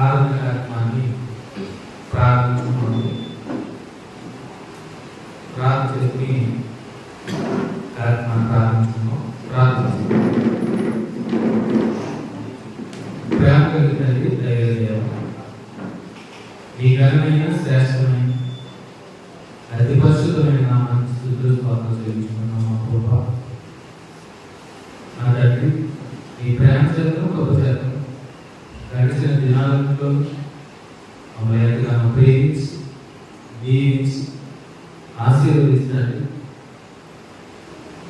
ఆరాధన కార్యక్రమాన్ని ప్రారంభించుకోండి. ప్రార్థన చేసుకుని కార్యక్రమాన్ని ప్రారంభించుకున్నాం. ప్రార్థించుకున్నాం. ప్రేమ కలిగినది దైవదేవ, ఈ ఘనమైన శ్రేష్టమైన అతి పరిశుద్ధమైన నామాన్ని స్తుతులు స్తోత్రాలు చెల్లించుకున్నాం. మా ప్రభా, నా తండ్రి, ఈ ప్రేమ చేతను గొప్ప చేతను గడిచిన దినాలలో అమ్మగా ప్రేమించి దీవించి ఆశీర్వదించినట్టు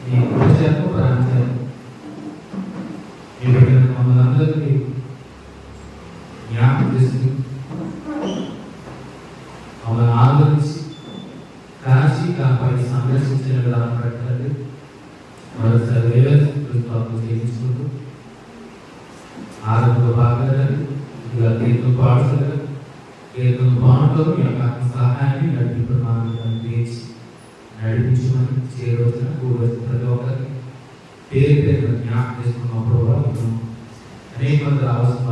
మీ కృప చేత ప్రేమ చేత మీ బిడ్డల మమ్మల్ని అందరికీ జ్ఞాపకం చేసుకుని మమ్మల్ని ఆదరించి కాశీ కాపాడి సంరక్షించిన విధానం పెట్టండి. మరోసారి వేవేసుకుంటూ చేయించుకుంటూ ఆరంభ భాగాలు ఇలా కీర్తన పాడుతున్నారు. కీర్తన బాగుంటూ మీ యొక్క ఆత్మ సహాయాన్ని నడిపించమని తీర్చి నడిపించమని చేరవచ్చిన కూడవచ్చిన ప్రతి ఒక్కరికి పేరు పేరు జ్ఞాపకం చేసుకున్నప్పుడు అనేక మంది రావాల్సిన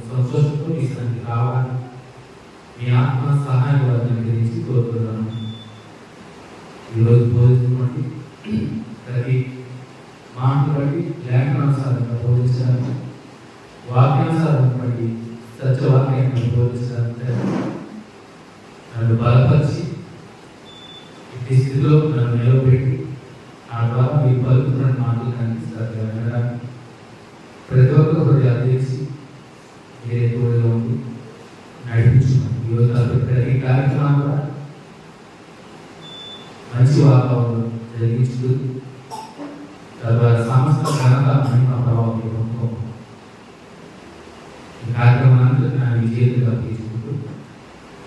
సంతోషంతో ఈ సంగతి రావాలి. మీ ఆత్మ సహాయం వారిని గురించి కోరుతున్నాను. ఈరోజు బోధించమండి ప్రతి మాటను బట్టి లేఖనానుసారంగా బోధించడానికి, వాక్యానుసారం బట్టి సత్యవాక్యాన్ని బోధించడానికి నన్ను బలపరిచి ఈ స్థితిలో నన్ను నిలబెట్టి ఆ ద్వారా మీ పలుకుతున్న మాటలు కనిపిస్తారు వినడానికి ప్రతి ఒక్కరు హృదయాలు తెచ్చి మీరే తోడుగా ఉండి నడిపించుకున్నాను. ఈరోజు ప్రతి కార్యక్రమం కూడా మంచి వాతావరణం జరిగించుతూ తద్వారా సమస్త ఘనత మహిమ ప్రభావం ఈ కార్యక్రమాన్ని నా విజయంగా తీసుకుంటూ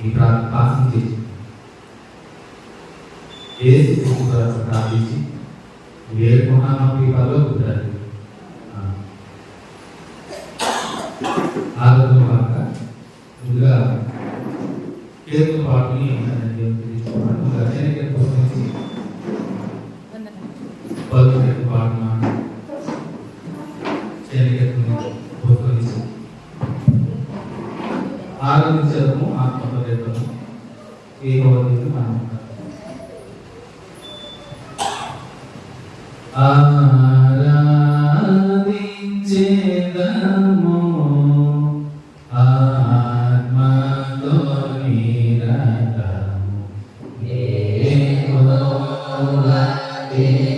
ఈ ప్రార్థన చేసి ప్రార్థించి వేరుకున్నాను ఈ పదలో కుదరాలి. ఆరోగ్యం కాక ముందుగా కీర్తన పాటని పలుకు పాడుతున్నాను. ఆరాధించడము ఆత్మపర్యటము ఏ భవతిని మనం ఆరాధించేదము ఆత్మతో నిరతము యెహోవా దేవుని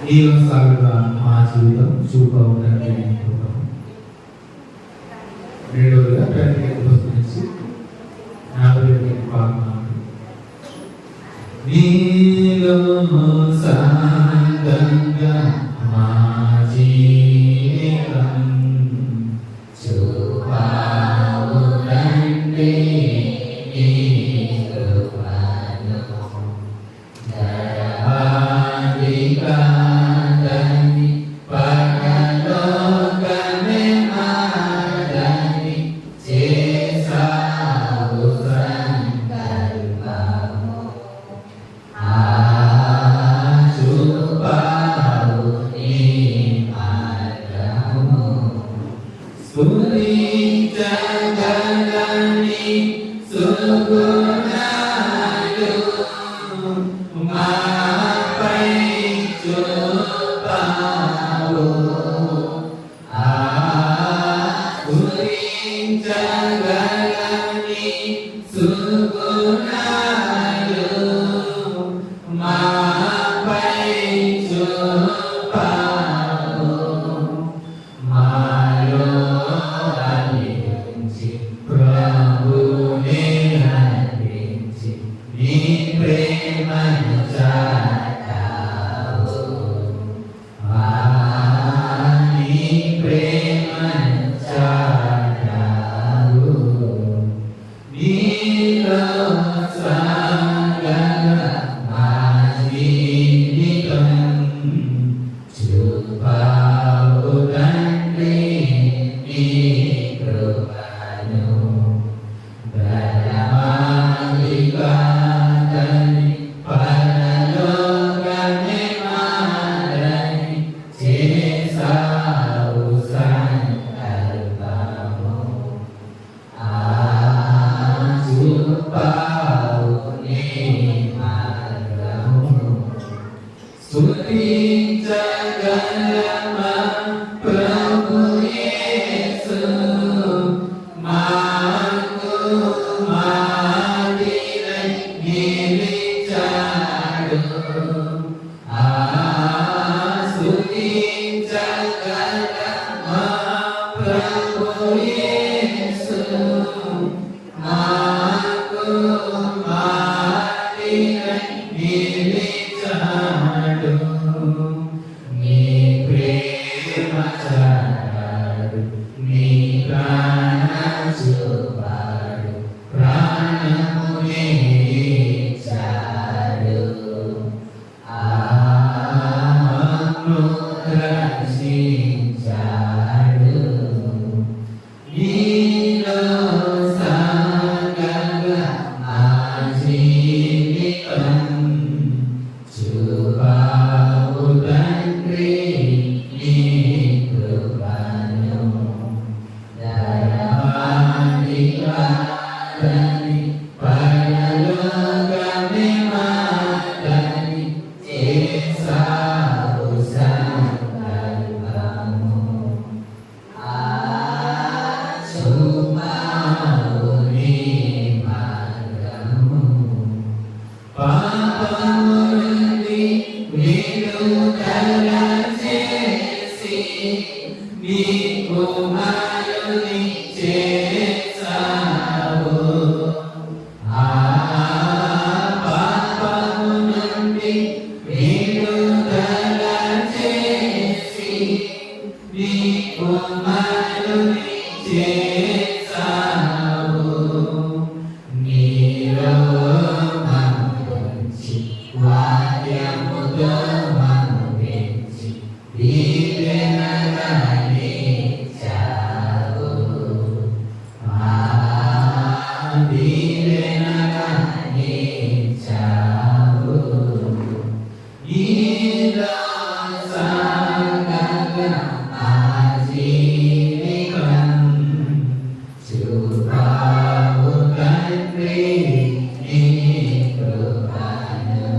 జీవసాగర మా జీవితం చూపా ఉండాలని అనుకుంటున్నాము. రెండవదిగా ప్రతి పుస్తకించి 40 పాల్గొన్నాము. నీలో సాంగంగా మా జీవితం చూపావు తండ్రి నీ కృపను దయాళిగా Amen. స్తుతించగలమా ప్రభు యేసు మాకు మాదిరై నిలిచాడు. స్తుతించగలమా ప్రభు యేసు మాకు మాదిరై నిలిచాడు. నీ ప్రేమ చాటాడు, నీ ప్రాణం చూపాడు, ప్రాణమునే ఇచ్చాడు. ఆత్మను రక్షించాడు. నీలో సాగగా నా జీవితం చూపావు తండ్రి నీ కృపను. దయవాని కాదని పరలోకమే మాదని చేసావు సంకల్పము. చూపావు నీ మార్గము. పాపము నుండి విడుదల చేసి నీ కుమారుని చేసావు. పాపము నుండి విడుదల చేసి నీ కుమారుని చేసావు. నీలో మనుంచి వాక్యముతో మను పెంచి దీవెనగా ఇచ్చావు. దీవెనగా ఇచ్చావు. నీలో సాగగా నా జీవితం చూపావు తండ్రి నీ కృపను.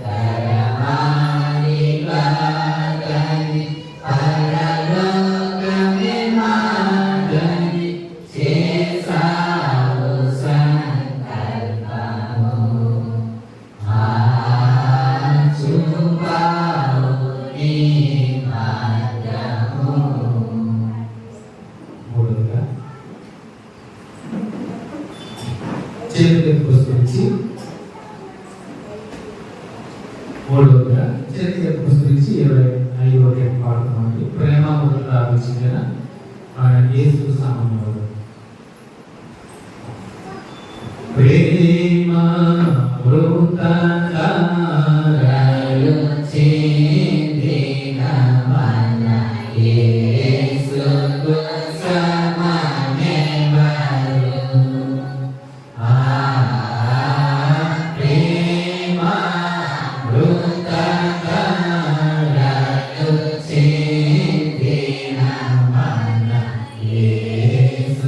దయవాని కాదని పరలోకమే మాదని చేసావు సంకల్పము. చూపావు నీ మార్గము. మూడవగా చరిత్ర పుస్తకించి మూడవగా చరిత్ర పుస్తకించి 25వ పాడుతున్నామండి. ప్రేమ మొదట ఆలోచించిన ఆయన యేసు సామాన్యుడు. ప్రేమ వృతాంతారాలు చెందిన మన యేసుకు సమానెవరు. ప్రేమ వృతాంతారాలు చెందిన మన యేసు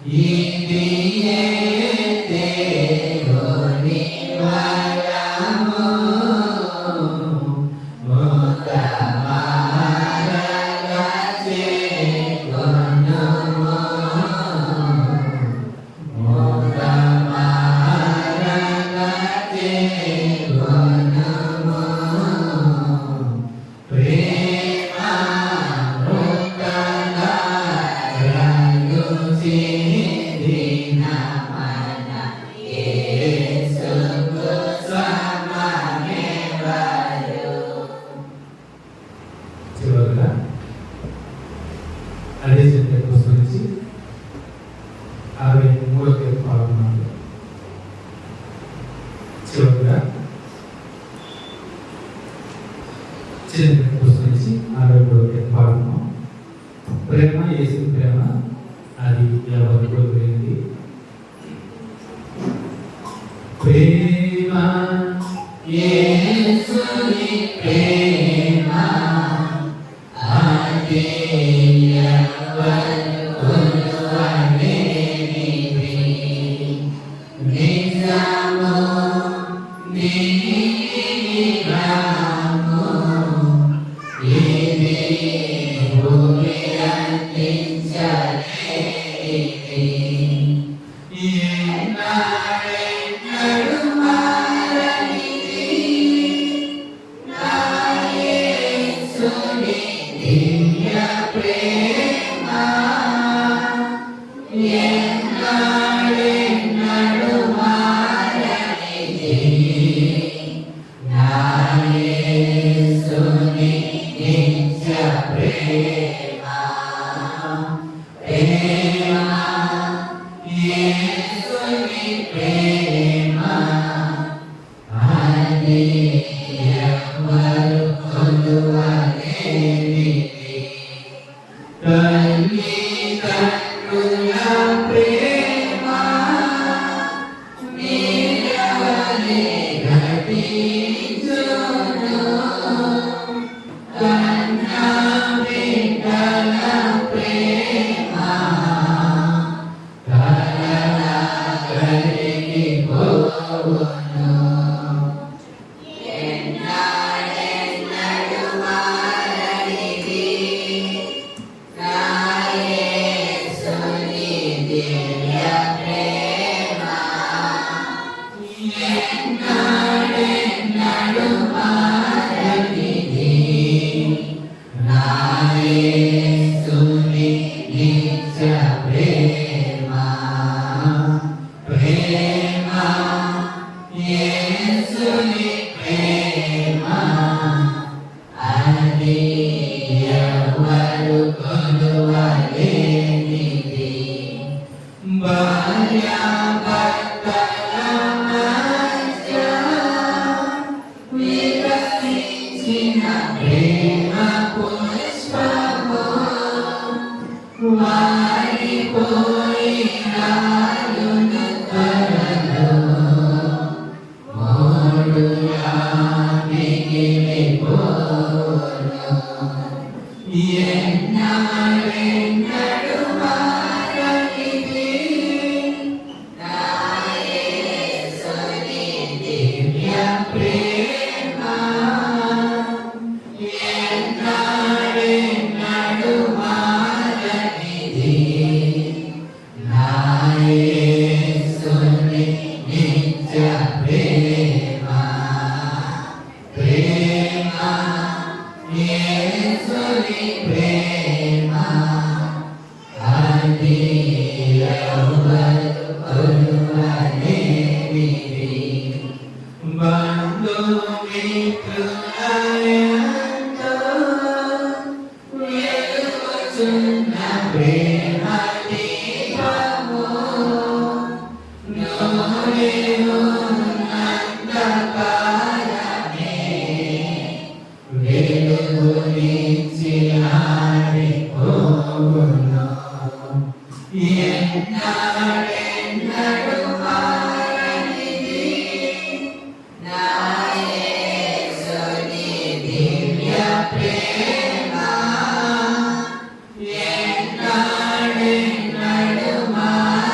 ఇదియే దేవుని వరము ఉత్తమారగా చేకొనుము ఉత్తమారగా చేకొనుము ప్రేమ వృత్తదారను సిద్ధిన మన యేసుకు సమమెవరు. చివరిగా అదే చెప్పే పుస్తకం నుంచి 63వ పాల్గొన్నాను. చివరిగా చిన్న పుస్తకం నుంచి 63వ పాల్గొన్నాం. ప్రేమ యేసు ప్రేమ అది ఎవరు కోరుకునేది. ప్రేమ యేసుని ప్రేమ అది ఎవరు కొలువలేనిది. నిజము నిజము ఇది భూమి అందించలేనిది. ఎన్నాడెన్నడు మారనిది నా యేసుని దివ్య ప్రేమ. ఎన్నాడెన్నడు మారనిది నా యేసుని నిత్య ప్రేమ. ప్రేమ యేసుని ప్రేమ అది ఎవరు కొలువలేనిది. తల్లిదండ్రుల ప్రేమ నీవలే ఘటించును. కన్నా బిడ్డల ప్రేమ కలలా కరిగిపోవును. ఎన్నాడెన్నడు మారనిది నా యేసుని దివ్య ప్రేమ. ఎన్నాడెన్నడు మారనిది నా యేసుని నిత్య ప్రేమ. ప్రేమ యేసుని ప్రేమ అది ఎవరు కొలువలేనిది. భార్యాభర్తల మధ్య వికసించిన ప్రేమ పుష్పము వాడిపోయినాయును త్వరలో మోడుగా మిగిలిపోను. ఎన్నాడెన్నడు మారనిది నా యేసుని దివ్య ప్రేమ. ఎన్నాడెన్నడు మారనిది నా యేసుని నిత్య ప్రేమ. ప్రేమ యేసుని ప్రేమ అది ఎవరు కొలువలేనిది. బంధుమిత్రులయందు వెలుగుచున్న ప్రేమ దీపము నూనెనున్నంతకాలమే వెలుగునిచ్చి ఆరిపోవును. ఎన్నాడెన్నడు మారనిది నా యేసుని దివ్య ప్రేమ. ఎన్నాడెన్నడు మారనిది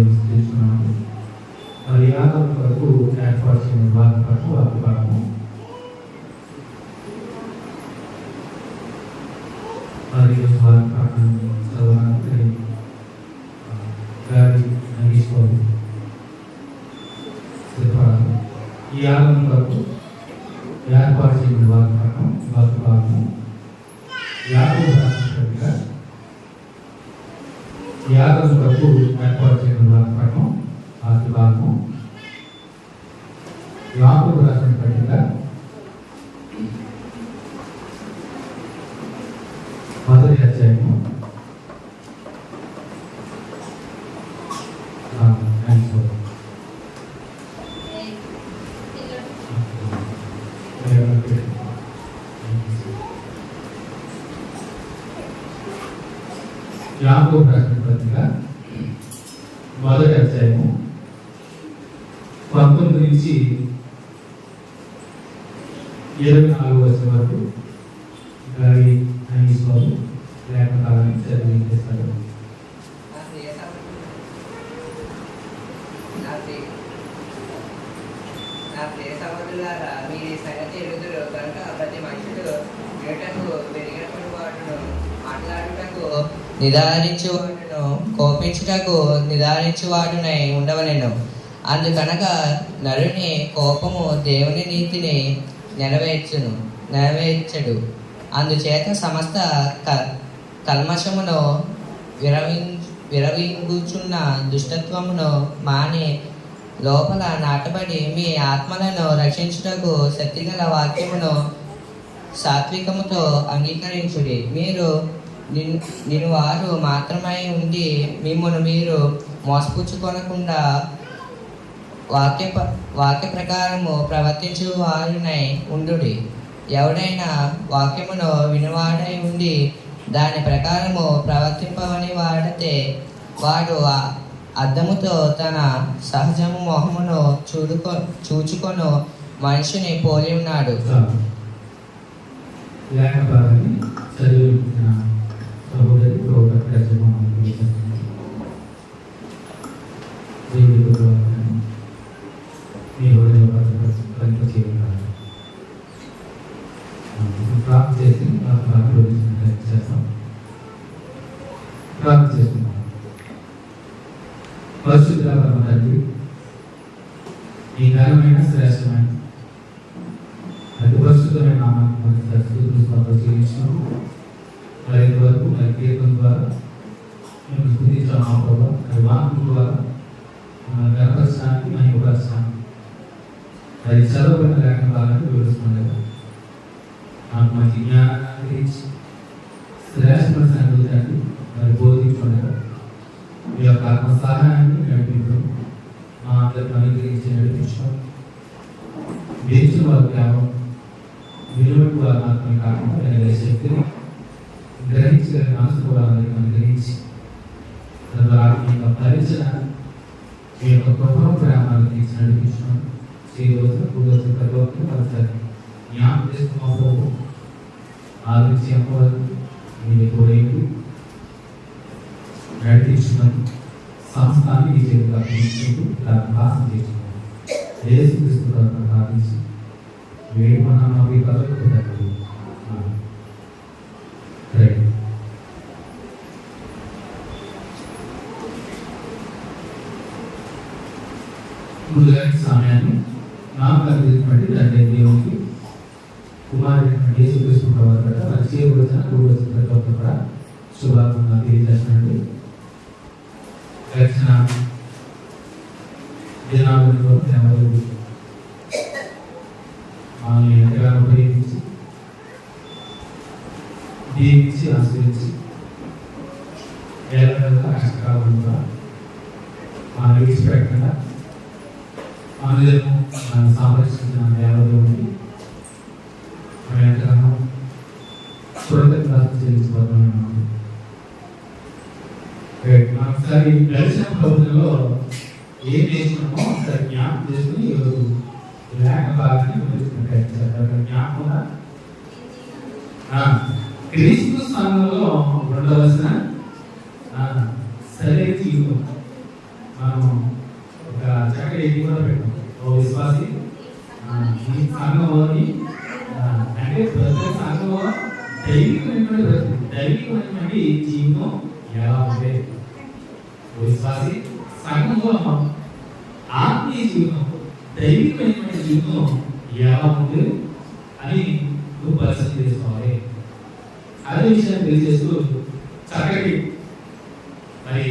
దేవుని స్తుతిస్తున్నాము. మరి యాగం కొరకు ఏర్పాటు చేయని వాక్య భాగము మరి వాక్యం చదవడానికి గారి తీసుకోవాలి. ఈ యాగం కొరకు ఏర్పాటు చేయని వాక్య భాగము యాగం రాసినట్టుగా యాగం కొరకు ఏర్పాటు చేయని వాక్య భాగము యాగం రాసినట్టుగా మొదటి అధ్యాయము యాకోబు రాసిన పత్రిక మొదటి అధ్యాయము 19 నుంచి 24 వచనం వరకు గారి అనిస్వామి లేఖనాలను చదివి చేస్తారు. నా ప్రియ సహోదరులారా, మీరు ఈ సంగతి ఎరుగుదురు కనుక ప్రతి మనుషుడు ఏటకు పెరిగినప్పుడు వాడును, మాట్లాడుటకు నిదానించువాడును, కోపించుటకు నిదానించువాడునై ఉండవలెను. అందుకనక నరుని కోపము దేవుని నీతిని నెరవేర్చడు. అందుచేత సమస్త కల్మషమును విరవింగుచున్న దుష్టత్వమును మాని లోపల నాటబడి మీ ఆత్మలను రక్షించుటకు శక్తిగల వాక్యమును సాత్వికముతో అంగీకరించుడి. మీరు నిన్ను వారు మాత్రమై ఉండి మిమ్మల్ని మీరు మోసపుచ్చుకొనకుండా వాక్య ప్రకారము ప్రవర్తించు వారినై ఉండుడి. ఎవడైనా వాక్యమును వినివాడై ఉండి దాని ప్రకారము ప్రవర్తింపవని వాడితే వాడు అద్దముతో తన సహజము మొహమును చూచుకొను మనిషిని పోలి ఉన్నాడు. పరిశుద్ధ తండ్రి, ఈ ఘనమైన శ్రేష్టమైన అతి పరిశుద్ధమైన నామాన్ని చెల్లించినాము. మరి వరకు మరి కీర్తన ద్వారా మేము స్థుతించాము ప్రభావ. మరి వాక్యం ద్వారా గర్భస్థానానికి మహిమపరచాము. అది చదవబడిన లేఖనాలను వివరిస్తుండగా నాకు మంచి జ్ఞానాన్ని అనుగ్రహించి శ్రేష్టమైన సంగతులు మరి బోధించుండగా మీ యొక్క ఆత్మ సహాయాన్ని నడిపించడం, మా అందరికి అనుగ్రహించి నడిపించడం, వేచిన వారి జ్ఞానం విలువటి వారి ఆత్మని కాకుండా శక్తిని గ్రహించగల మనసు కూడా అందరికి అనుగ్రహించి తద్వారా మీ యొక్క పరిచయ మీ యొక్క ప్రభావ ప్రేమాలను తీసి నడిపించడం చేయవలసిన కూడవలసిన ప్రతి ఒక్కరు పరిచయం జ్ఞాపకం చేసుకున్నప్పుడు ఆలోచించి అమ్మవారు మీరు తోడేంటి నడిపించుకుని సంస్థాన్ని ఈ చేతిగా అర్పించుకుంటూ ఇలా భాషణ చేసుకున్నాను. యేసుక్రీస్తు ప్రార్థించి వేడుకున్నాను. అవి కలుగుతుంది. ముందుగా సమయాన్ని నాకు కలిగినటువంటి తండ్రి దేవునికి కుమారుడైనటువంటి యేసుక్రీస్తు ప్రభువు వారి చేయవలసిన కూడవలసిన ప్రతి ఒక్కరు కూడా శుభాకాంక్షలు తెలియజేస్తున్నాండి. రక్షణ దినాలలో ఎవరు వాళ్ళని ఎంతగానో ఉపయోగించి దీవించి ఆశ్రయించి ఏళ్ళగా కష్టకాలంలో మనం విడిచిపెట్టకుండా అనుదినము మనం సంరక్షించిన దేవదేవుని మనం ఎంతగానో కృతజ్ఞతలు చెల్లించబోతున్నాము. ఒకసారి దర్శన ప్రభుత్వంలో ఏం నేర్చుకున్నామో ఒకసారి జ్ఞాపకం చేసుకుని ఈరోజు లేఖ భాగాన్ని జ్ఞాపకం క్రీస్తు సంఘంలో ఉండవలసిన సరైన జీవితం మనం ఒక చక్కటి ఇది కూడా పెట్టాం. ఓ విశ్వాసి ఈ సంఘంలోని అంటే ప్రతి సంఘంలో దైవికమైనటువంటి జీవితం ఎలా ఉంది? ఓ విశ్వాసి సంఘంలో ఆత్మీయ జీవితం దైవికమైనటువంటి జీవితం ఎలా ఉంది అని నువ్వు పరిశీలన చేసుకోవాలి. అదే విషయాన్ని తెలియజేస్తూ చక్కటి మరి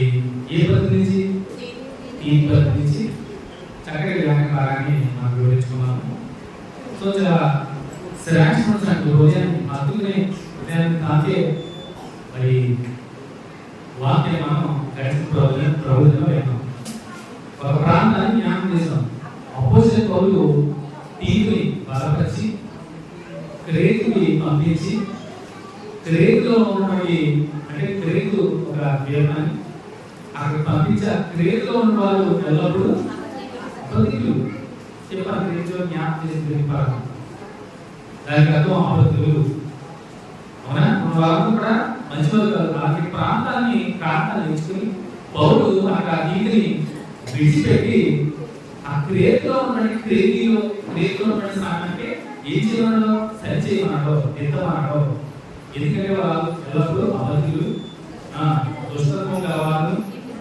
ఏ పద్ధతి నుంచి ఈ పద్ధతి నుంచి చక్కటి వ్యాఖ్యానాన్ని మనం వివరించుకున్నాము. సో చాలా శ్రేష్టమైన హృదయాన్ని అందుకనే హృదయాన్ని తాకే మరి వాక్యం మనం గడిచిన ప్రభుత్వంలో విన్నాం. ఒక ప్రాంతాన్ని జ్ఞానం చేసాం. అపోజిట్ పౌరులు తీరుని బలపరిచి క్రేతుని పంపించి క్రేతులో ఉన్నటువంటి అంటే క్రేతు ఒక దేవాన్ని అక్కడ పంపించి క్రేతులో ఉన్న వాళ్ళు ఎల్లప్పుడూ అబద్ధికులు చెప్పారు. క్రేతులో జ్ఞాపకం చేసి చెప్పారు. దానికి అర్థం అబద్ధికులు. అవునా? మన వాళ్ళు కూడా మంచి వాళ్ళు కాదు. అలాంటి ప్రాంతాన్ని ఎంచుకుని పౌరులు అక్కడ ఆ నీతిని విడిచిపెట్టి ఆ క్రేతులో ఉన్న క్రేతులో ఉన్న సామాన్యంటే ఏం చేయమన్నాడో సరి చేయమన్నాడో ఎత్తమన్నాడో. ఎందుకంటే వాళ్ళు ఎల్లప్పుడూ అబద్ధికులు, దుష్టత్వం గలవారు,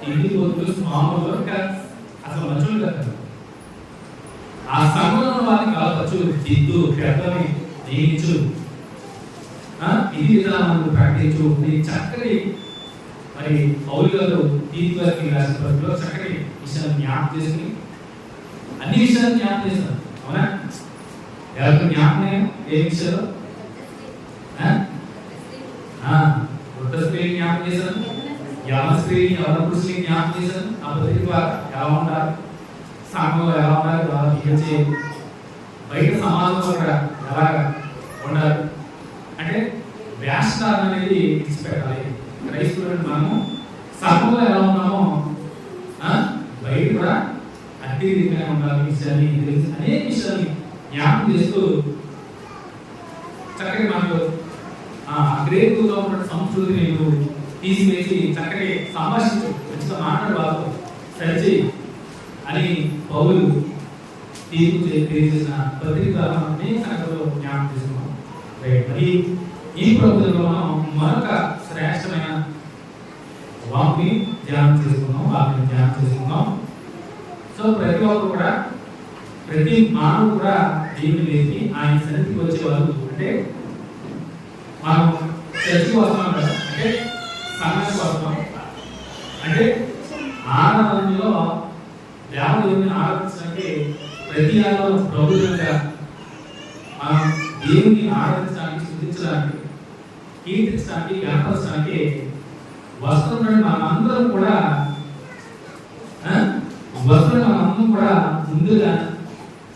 ఇంటి పోతులు, మామూలు అసలు మంచులు కదా. ఆ సంఘంలో వారికి కావచ్చు దిద్దు పెద్దని నియమించు, ఇది విధానాలను ప్రకటించు. చక్కటి మరి పౌలు గారు తీర్పు గారికి రాసిన పత్రికలో చక్కటి విషయాన్ని జ్ఞాపకం చేసుకుని అన్ని విషయాలు జ్ఞాపకం చేశారు. అవునా? ఎవరికి జ్ఞాపకం ఏ విషయాలు? వృద్ధ స్త్రీని జ్ఞాపకం చేశాను, యవన స్త్రీని యవన పురుషుని జ్ఞాపకం చేశాను. ఆ పత్రిక ఎలా ఉండాలి, సంఘంలో ఎలా ఉండాలి, ఎలా బిహేవ్ చేయాలి, బయట సమాజంలో కూడా ఎలా ఉండాలి అంటే వ్యాసనాలు అనేది ఇచ్చిపెట్టాలి. క్రైస్తవులను మనము సంఘంలో ఎలా ఉన్నామో బయట కూడా అట్టి రీతిగా ఉండాలి. విషయాన్ని అనేక విషయాన్ని జ్ఞాపకం చేస్తూ చక్కటి మనకు గ్రేకుగా ఉన్న సంస్కృతిని తీసివేసి చక్కటి సంభాషించు, మంచిగా మాట్లాడు, వాళ్ళతో సరిచేయి అని పౌలు తీర్పు తెలియజేసిన పత్రిక అనేక సంగతులు జ్ఞాపకం చేసుకున్నాం. మరి ఈ ప్రభుత్వంలో మనం మరొక శ్రేష్టమైన వాక్ని ధ్యానం చేసుకున్నాం. సో ప్రతి ఒక్కరు కూడా ప్రతి మానవుడు కూడా దేవుని లేచి ఆయన సన్నిధికి వచ్చేవాళ్ళు. అంటే మనం చర్చికి వస్తున్నాం కదా, అంటే సంఘానికి వస్తున్నాం అంటే ఆరాధనలో దేవుని ఆరాధించడానికి ప్రతి ఆరాధన ప్రభుత్వంగా మనం దేవుని ఆరాధించడానికి, స్తుతించడానికి, కీర్తించడానికి, గణపరచడానికి వస్తున్న మనందరం కూడా ముందుగా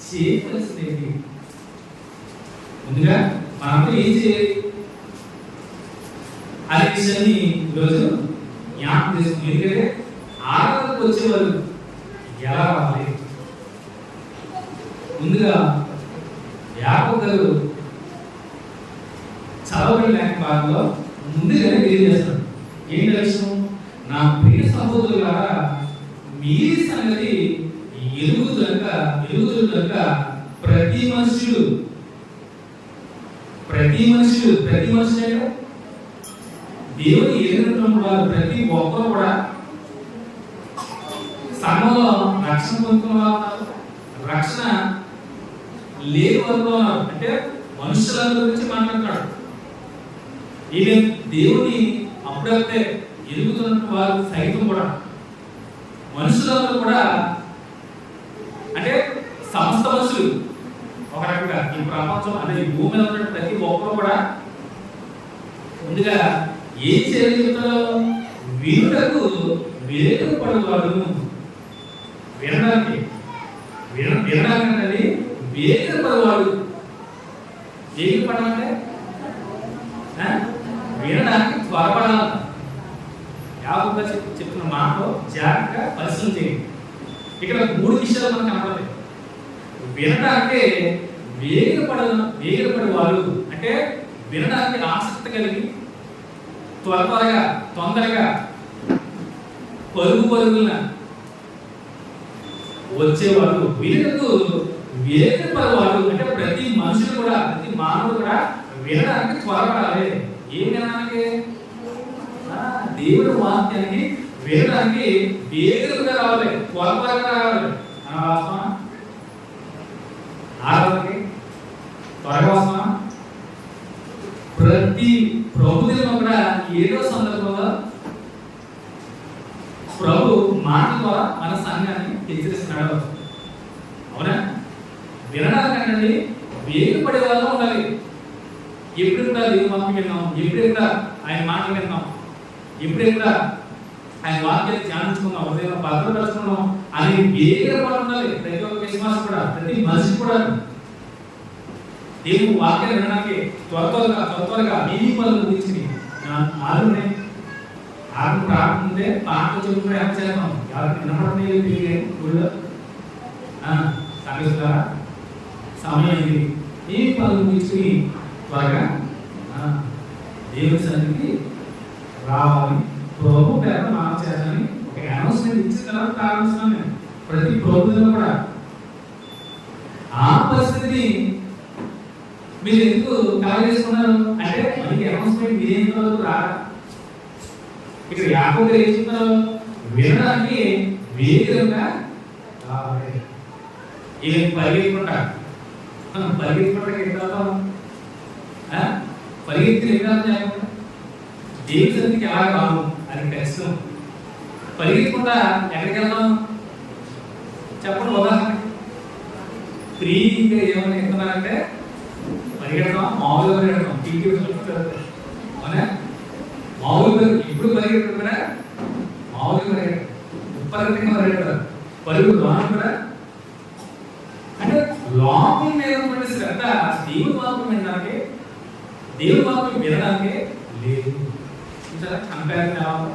చేయవలసింది ముందుగా మనందరూ ఏం చేయాలి అనే విషయాన్ని ఈరోజు జ్ఞాపకం చేసుకుంది. ఎందుకంటే ఆరాధనకు వచ్చేవారు ఎలా రావాలి? ముందుగా యాకోబు గారు చదవబడిన లేఖ భాగంలో ముందుగానే తెలియజేస్తాడు. ఏంటి విషయం? నా ప్రియ సహోదరులారా, మీ సంగతి ఎరుగుదలక ప్రతి మనుషుడు దేవుని ఎదుగుతున్న వారు ప్రతి ఒక్కరు కూడా సంఘంలో రక్షణ పొందుతున్న వారు, రక్షణ లేని వారు అంటే మనుషుల గురించి మాట్లాడుతున్నాడు. ఈవెన్ దేవుని అప్పుడైతే ఎదుగుతున్న వారు సైతం కూడా మనుషులందరూ కూడా అంటే సమస్త మనుషులు ఒక రకంగా ఈ ప్రపంచం అంటే ఈ భూమి మీద ఉన్న ప్రతి ఒక్కరు కూడా ముందుగా ఏం చేయగలుగుతారో వినుటకు వేగపడేవాడు. వినడానికి అనేది వేగపడేవాడు. వేగపడాలంటే వినడానికి త్వరపడాలి. యాభై చెప్తున్న మాటలో జాగ్రత్తగా పరిశీలన చేయండి. ఇక్కడ 3 విషయాలు మనకు కనపడతాయి. వినడానికే వేగపడేవాడు అంటే వినడానికి ఆసక్తి కలిగి తొందరగా పరుగున వచ్చేవాడు, వినుటకు వేగపడేవాడు. అంటే ప్రతి మనుషులు కూడా, ప్రతి మానవుడు కూడా వినడానికి త్వరపడాలి. ఏం వినడానికి? దేవుడి వాక్యానికి వినడానికి వేగంగా రావాలి, త్వరగా రావాలి. ఆరాధనకి త్వరగా వస్తామా? ప్రతి ప్రభుత్వం కూడా ఏదో సందర్భంలో ప్రభు మాట ద్వారా మన సంఘాన్ని హెచ్చరిస్తున్నాడు. అవునా? వినడానికండి వేగపడే వాళ్ళు ఉండాలి. ఎప్పుడు కూడా దేవుని వాక్యం విన్నాం, ఎప్పుడు కూడా ఆయన మాటలు విన్నాం, ఎప్పుడు కూడా ఆయన వాక్యాన్ని ధ్యానించుకున్నాం, హృదయంలో భద్రపరుచుకున్నాం అని వేగపడి ఉండాలి. ప్రతి ఒక్క విశ్వాసం కూడా, ప్రతి మనిషి కూడా దేవుని వాక్యాన్ని వినడానికి త్వరగా మీ పనులు గురించి ఆరునే ఆరు రాకముందే పాట చెప్పుకుని ఏం చేద్దాం? ఎవరికి వినపడలేదు ఊళ్ళో సంగతులా సమయం ఇది. ఈ పనులు గురించి త్వరగా దేవుని సన్నిధికి రావాలి. ప్రభు పేర మనం చేయాలని ఒక అనౌన్స్మెంట్ ఇచ్చిన తర్వాత ప్రారంభిస్తున్నాను నేను. ప్రతి ప్రభుత్వం కూడా ఆ పరిస్థితిని మీరు ఎందుకు కలగ చేసుకున్నారు అంటే మనకి అనౌన్స్మెంట్ మీరేంత వరకు రారా? ఇక్కడ యాకోబు ఏం చెప్తున్నారు? వినడానికి వేగంగా రావాలి. ఏం పరిగెత్తుకుంటా పరిగెత్తి చేయకుండా దేవుని సన్నిధికి ఎలా రాను అది కష్టం. పరిగెత్తకుండా ఎక్కడికి వెళ్దాం చెప్పండి. ఉదాహరణ ఫ్రీగా ఏమైనా ఎత్తున్నారంటే పరిగెడతాం, మామూలుగా పరిగెడతాం. టీవీ అవునా? మామూలుగా ఇప్పుడు పరిగెట్టుకున్నా మామూలుగా పరిగెడతాం, విపరీతంగా పరిగెడతారు. పరుగు లాంగ్ కూడా అంటే లాంగ్ మీద శ్రద్ధ దేవుని వాక్యం వినడానికి, దేవుని వాక్యం వినడానికి లేదు. చూసారా కంపారిజన్?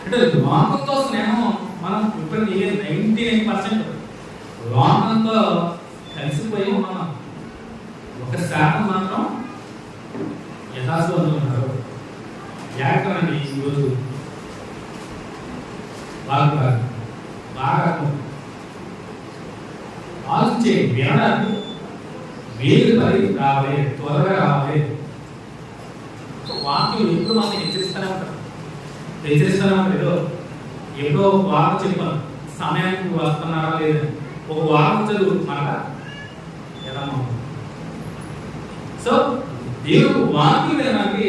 అంటే లోకంతో స్నేహం మనం ఇప్పుడు 99% లోకంతో కలిసిపోయి ఉన్నాం. 1% మాత్రం యథార్థంలో ఉన్నారు. వ్యాకరణి ఈరోజు బాగా ఆలోచించే వినడానికి వేలు పడి రావాలి, త్వరగా రావాలి. వాక్యం ఎప్పుడు మనం హెచ్చరిస్తూనే ఉంటారు. ఏదో ఎప్పుడో వారం చెప్పాను సమయానికి వస్తున్నారా లేదని. ఒక వారం చదువు మాట ఎలా సో దేవుడు వాక్యం వినడానికి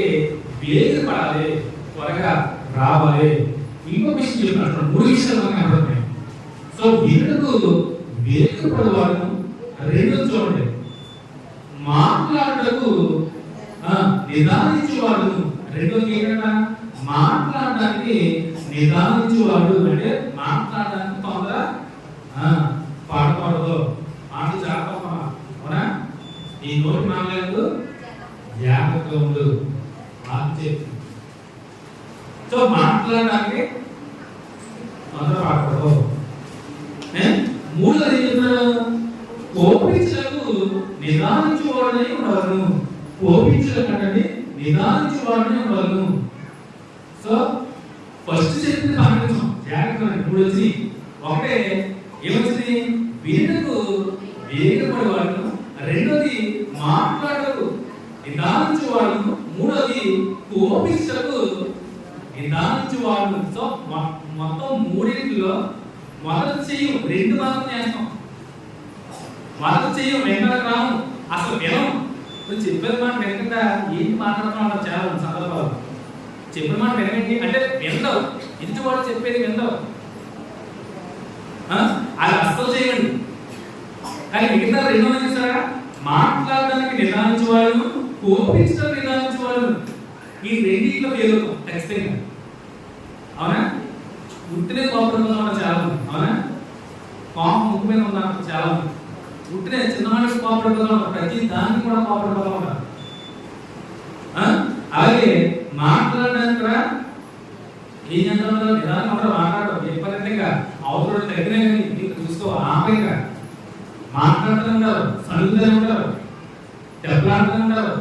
వేగపడాలి, త్వరగా రావాలి. ఇంకో విషయం చెప్పినట్టు 3 విషయాలు మనకు కనబడుతున్నాయి. సో వినుటకు వేగపడేవాడు. రెండో చూడండి, మాట్లాడటకు నిదానించేవాడు. రెండోది ఏంటంటే మాట్లాడడానికి నిదానించేవాడు. అంటే మాట్లాడడానికి తొందర పాడకూడదు, మాటలు జాగ్రత్త. అవునా? ఈ నోటి మాట్లాడదు జాగ్రత్తగా ఉండు. సో మాట్లాడడానికి తొందర పాడకూడదు. మూడోది ఏం చెప్తారు? కోపించలకు నిదానించేవాడని ఉండవలను. కోపించకండి నిదానించేవాడని ఉండవలను. సో ఫస్ట్ చెప్పింది పాటించాం జాగ్రత్త. ఇప్పుడు వచ్చి ఒకటే ఏమొచ్చింది? వీళ్ళకు వేగపడేవాడు. రెండోది మాట్లాడకు నిదానించేవాడు. మూడోది కోపించకు నిదానించేవాడు. సో మొత్తం మూడింటిలో మొదటి చెయ్యం 2 మాత్రం చేస్తాం. మొదటి చెయ్యం వెంటనే రాము, అసలు వినం. చెప్పిన మాట వెంటనే ఏంటి మాట్లాడుతున్నాం చాలా సందర్భాలు. చెప్పిన మాట వినండి అంటే విందవు, ఇంటివాడు చెప్పేది విందవు, అది అస్సలు చేయండి. కానీ మిగతా 2 చేస్తారా? మాట్లాడడానికి నిదానించేవాడు, కోపించడం నిదానించేవాడు. ఈ రెండింటిలో పేరుతాం ఖచ్చితంగా. అవునా? ఉట్టినే కోపంగా ఉన్నారు చాలా మంది. అవునా? కోపం ముక్కు మీద ఉన్నారు చాలా మంది. ఉట్టినే చిన్నవాడికి కోపడుతూ ఉంటారు, ప్రతి దానికి కూడా కోపడుతూ ఉంటారు. అలాగే మాట్లాడడానికి కూడా ఏం చేద్దాం? నిదానం కూడా మాట్లాడడం విపరీతంగా అవసరం తగ్గినా కానీ చూసుకో ఆపంగా మాట్లాడుతూ ఉంటారు, సనుగుతూనే ఉంటారు, దెబ్బలాడుతూ ఉంటారు.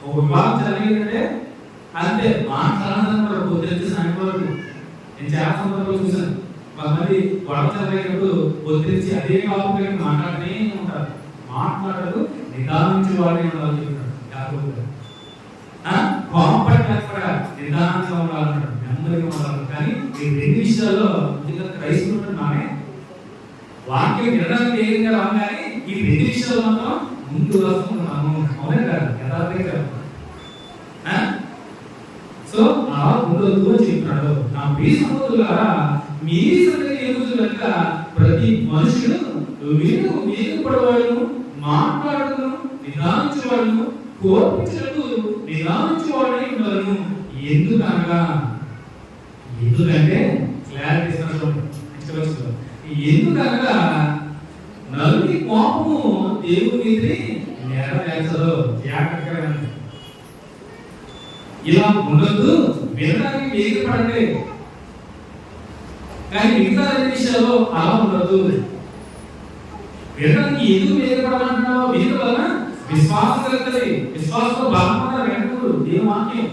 ఒక వివాహం జరిగిందంటే అంతే మాట్లాడుతూ ఉంటారు. పొద్దున్న సాయంత్రం వరకు నేను చాలా సందర్భాలు చూశాను. కొంతమంది గొడవ చదివేటప్పుడు ఒత్తిరించి అదే కాకుండా మాట్లాడుతూనే ఉంటారు. మాట్లాడదు నిదానించి వాడే ఉండాలని చెప్తాడు యాకోబు గారు. కోపపడడానికి కూడా నిదానంగా ఉండాలన్నాడు, నెమ్మదిగా ఉండాలి. కానీ ఈ రెండు విషయాల్లో ముఖ్యంగా క్రైస్తవులు నానే వాక్యం వినడానికి వేగంగా రాగానే ఈ రెండు విషయాలు మాత్రం ముందు వస్తున్నాము. అవునే కదా, యథార్థంగా కదా. సో అలా ఉండొద్దు అని చెప్తున్నాడు. నా ప్రియ సహోదరులారా, మీ సంగతి ఏముంది కనుక ప్రతి మనుషుడు వేగపడేవాడును, మాట్లాడును, నిదానించేవాడును, కోపించటకు నిదానించేవాడై ఉండను. ఎందుకనగా, ఎందుకంటే క్లారిటీ ఇష్టపడుతుంది. ఎందుకనగా నలుగురి కోపము దేవుని నెరవేర్చదు. జాగ్రత్తగా ఇలా ఉండొద్దు, వినడానికి వేగపడండి. కానీ మిగతా విషయాల్లో అలా ఉండదు. వినడానికి ఎందుకు వేగపడమంటున్నావో వినడం వలన విశ్వాసం కలుగుతుంది. విశ్వాసంలో బలపడాలి. వెనకూరు దేవుని వాక్యం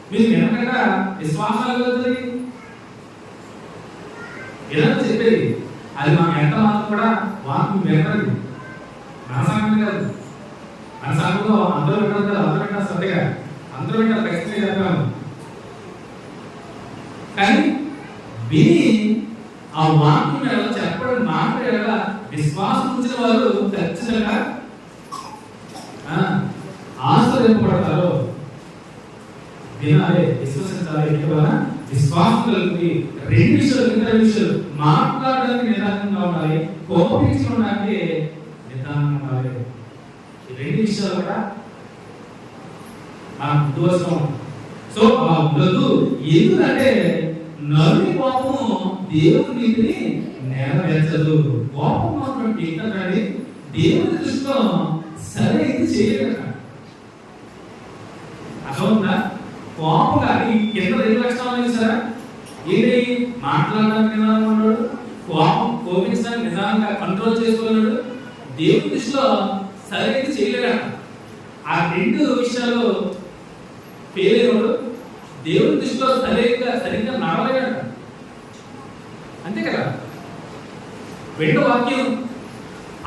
మీరు వినకుండా విశ్వాసం కలుగుతుంది. ఏదైనా చెప్పేది అది మా ఎంత మాత్రం కూడా వాక్యం వినదు. మన సంఘం కాదు, మన సంఘంలో అందరూ వింటారు, అందరూ వింటారు, శ్రద్ధగా అందరూ వింటారు, ఖచ్చితంగా చెప్పాము. కానీ విని ఆ వాక్యం ఎలా చెప్పడం మాట్లాడేలా విశ్వాసం ఉంచిన వారు ఖచ్చితంగా ఆశ్చర్యపడతారు. వినాలి, విశ్వసించాలి. విశ్వాసం కలిగి రెండు విషయాలు, ఇతర విషయాలు మాట్లాడడానికి నిదానంగా ఉండాలి, కోపించుకోవడానికి నిదానంగా ఉండాలి. ఈ రెండు విషయాలు కూడా దోషం. సో అలా ఉండదు. ఎందుకంటే నలుగురి కోపము దేవుని నీతిని నెరవేర్చదు. కోపం మాత్రం ఏంటంటే దేవుని దృష్టిలో సరే ఇది చేయలేక అర్థమవుతుందా? కోపం కానీ కింద రెండు లక్షణాలు చూసారా? ఏంటి? మాట్లాడడానికి నిదానంగా ఉన్నాడు, కోపించడానికి నిదానంగా కంట్రోల్ చేసుకోలేడు. దేవుని దృష్టిలో సరే ఇది చేయలేక ఆ రెండు విషయాలు ఫెయిల్ అయినోడు దేవుని దృష్టిలో సరిగ్గా నడవలేడు. అంతే కదా. రెండు వాక్యం,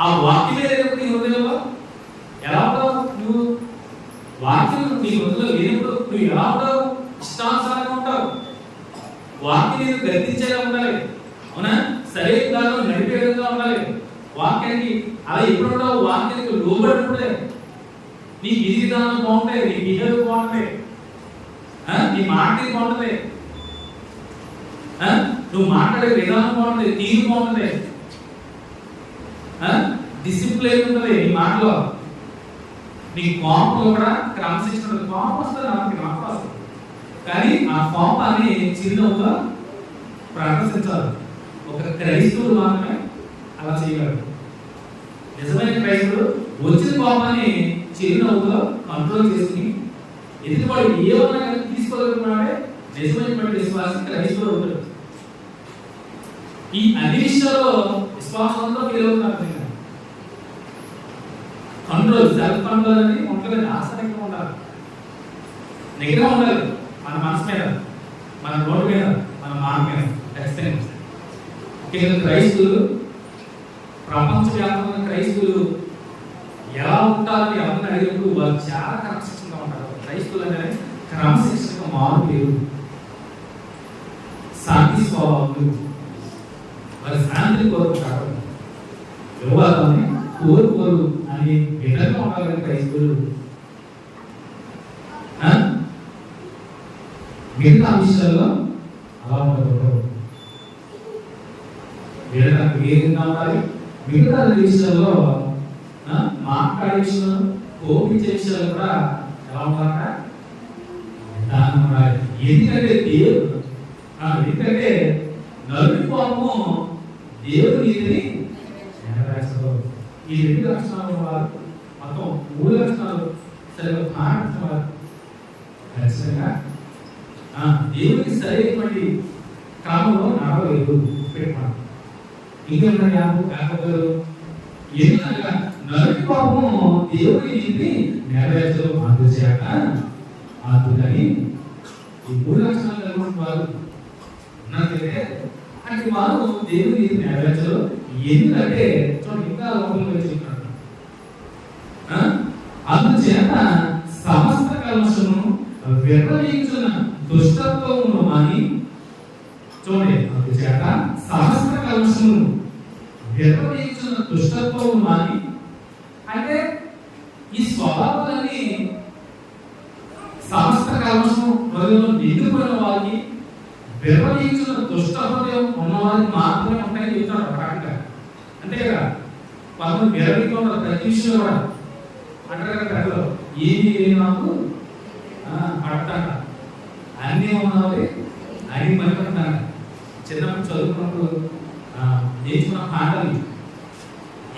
ఆ వాక్యమే లేనప్పుడు నీ హృదయంలో ఎలా ఉంటావు? నువ్వు వాక్యం నీ హృదయంలో లేనప్పుడు నువ్వు ఎలా ఉంటావు? ఇష్టానుసారంగా ఉంటావు. వాక్యం నేను గర్తించేలా ఉండాలి. అవునా? సరైన దానిలో నడిపే విధంగా ఉండాలి. వాక్యానికి అలా ఎప్పుడు ఉంటావు? వాక్యానికి లోబడినప్పుడే నీ విధి విధానం బాగుంటాయి, నీ బిహేవియర్ బాగుంటాయి, నీ మాట బాగుంటుంది, నువ్వు మాట్లాడే విధానం బాగుంటుంది, తీరు బాగుంటుంది, డిసిప్లిన్ ఉంటుంది నీ మాటలో. నీ కోపంలో కూడా క్రమశిక్షణ ఉంటుంది. కోపం వస్తుంది, నాకు వస్తుంది. కానీ ఆ కోపాన్ని చిరునవ్వుగా ప్రదర్శించాలి. ఒక క్రైస్తవుడు మాత్రమే అలా చేయగలడు. నిజమైన క్రైస్తవుడు వచ్చిన కోపాన్ని చిరునవ్వుగా కంట్రోల్ చేసుకుని ఎదుటివాడు ఏమన్నా తీసుకోగలుగుతున్నాడే నిజమైనటువంటి విశ్వాసం క్రైస్తవుడు ఉంటాడు. ఈ అన్ని విషయాల్లో విశ్వాసంతో ఫీల్ అవుతున్నారు. కంట్రోల్, సెల్ఫ్ కంట్రోల్ అనేది ఉంటుంది. ఆసక్తిగా ఉండాలి, నిగ్రహం ఉండాలి. మన మనసు మీద, మన రోడ్డు మీద, మన మాట మీద ఖచ్చితంగా. ముఖ్యంగా క్రైస్తవులు, ప్రపంచవ్యాప్తంగా క్రైస్తవులు ఎలా ఉంటారని ఎవరిని అడిగినప్పుడు వాళ్ళు చాలా క్రమశిక్షణగా ఉంటారు. క్రైస్తవులు అనేది క్రమశిక్షణగా మారులేరు, శాంతి స్వభావాలు, వారి శాంతిని కోరుకుంటారు, వివాదాన్ని కోరుకోరు అనే విధంగా ఉండాలని క్రైస్తవులు. మిగతా విషయాల్లో అలా ఉండకూడదు. వినడానికి వేగంగా ఉండాలి. మిగతా విషయాల్లో మాట్లాడే విషయంలో, కోపించే విషయాలు కూడా ఎలా ఉండాలంట? నిదానంగా ఉండాలి. ఎందుకంటే నలుగురి కోపము దేవుని నీతిని నెరవేర్చదు. ఈ రెండు లక్షణాలు వారు మొత్తం 3 లక్షణాలు సరిగ్గా పాటించాలి. ఖచ్చితంగా దేవునికి సరైనటువంటి క్రమంలో నడవలేదు. పెట్టుకోండి. ఇంకేమన్నా యాకోబు ఎందుకనగా నలుగురి కోపము దేవుని నీతిని నెరవేర్చదు. అందుచేత అందుకని ఈ 3 లక్షణాలు కలిగిన వారు ఉన్నట్లయితే అంటే వారు దేవుని నీతి నెరవేర్చరు. ఎందుకంటే చూడండి ఇంకా లోపలికి చెప్తున్నాడు, అందుచేత సమస్త కల్మషము విర్రవీగుచున్న దుష్టత్వమును మాని, చూడండి అందుచేత సమస్త కల్మషము విర్రవీగుచున్న దుష్టత్వమును మాని, అంటే ఈ స్వభావాలన్నీ సమస్త కల్మషము హృదయంలో నిండిపోయిన వారికి, విర్రవీగుచున్న దుష్ట హృదయం ఉన్న వారికి మాత్రమే ఉంటాయని చెప్తాడు ఒక రకంగా. అంతే కదా, కొంతమంది విర్రవీగుతూ ఉంటారు ప్రతి విషయంలో కూడా. అంటారు కదా ప్రజలు, ఏది నాకు పడతాడ అన్నీ ఉన్నది అన్ని పనిపడతాడ. చిన్నప్పుడు చదువుకున్నప్పుడు నేర్చుకున్న పాటలు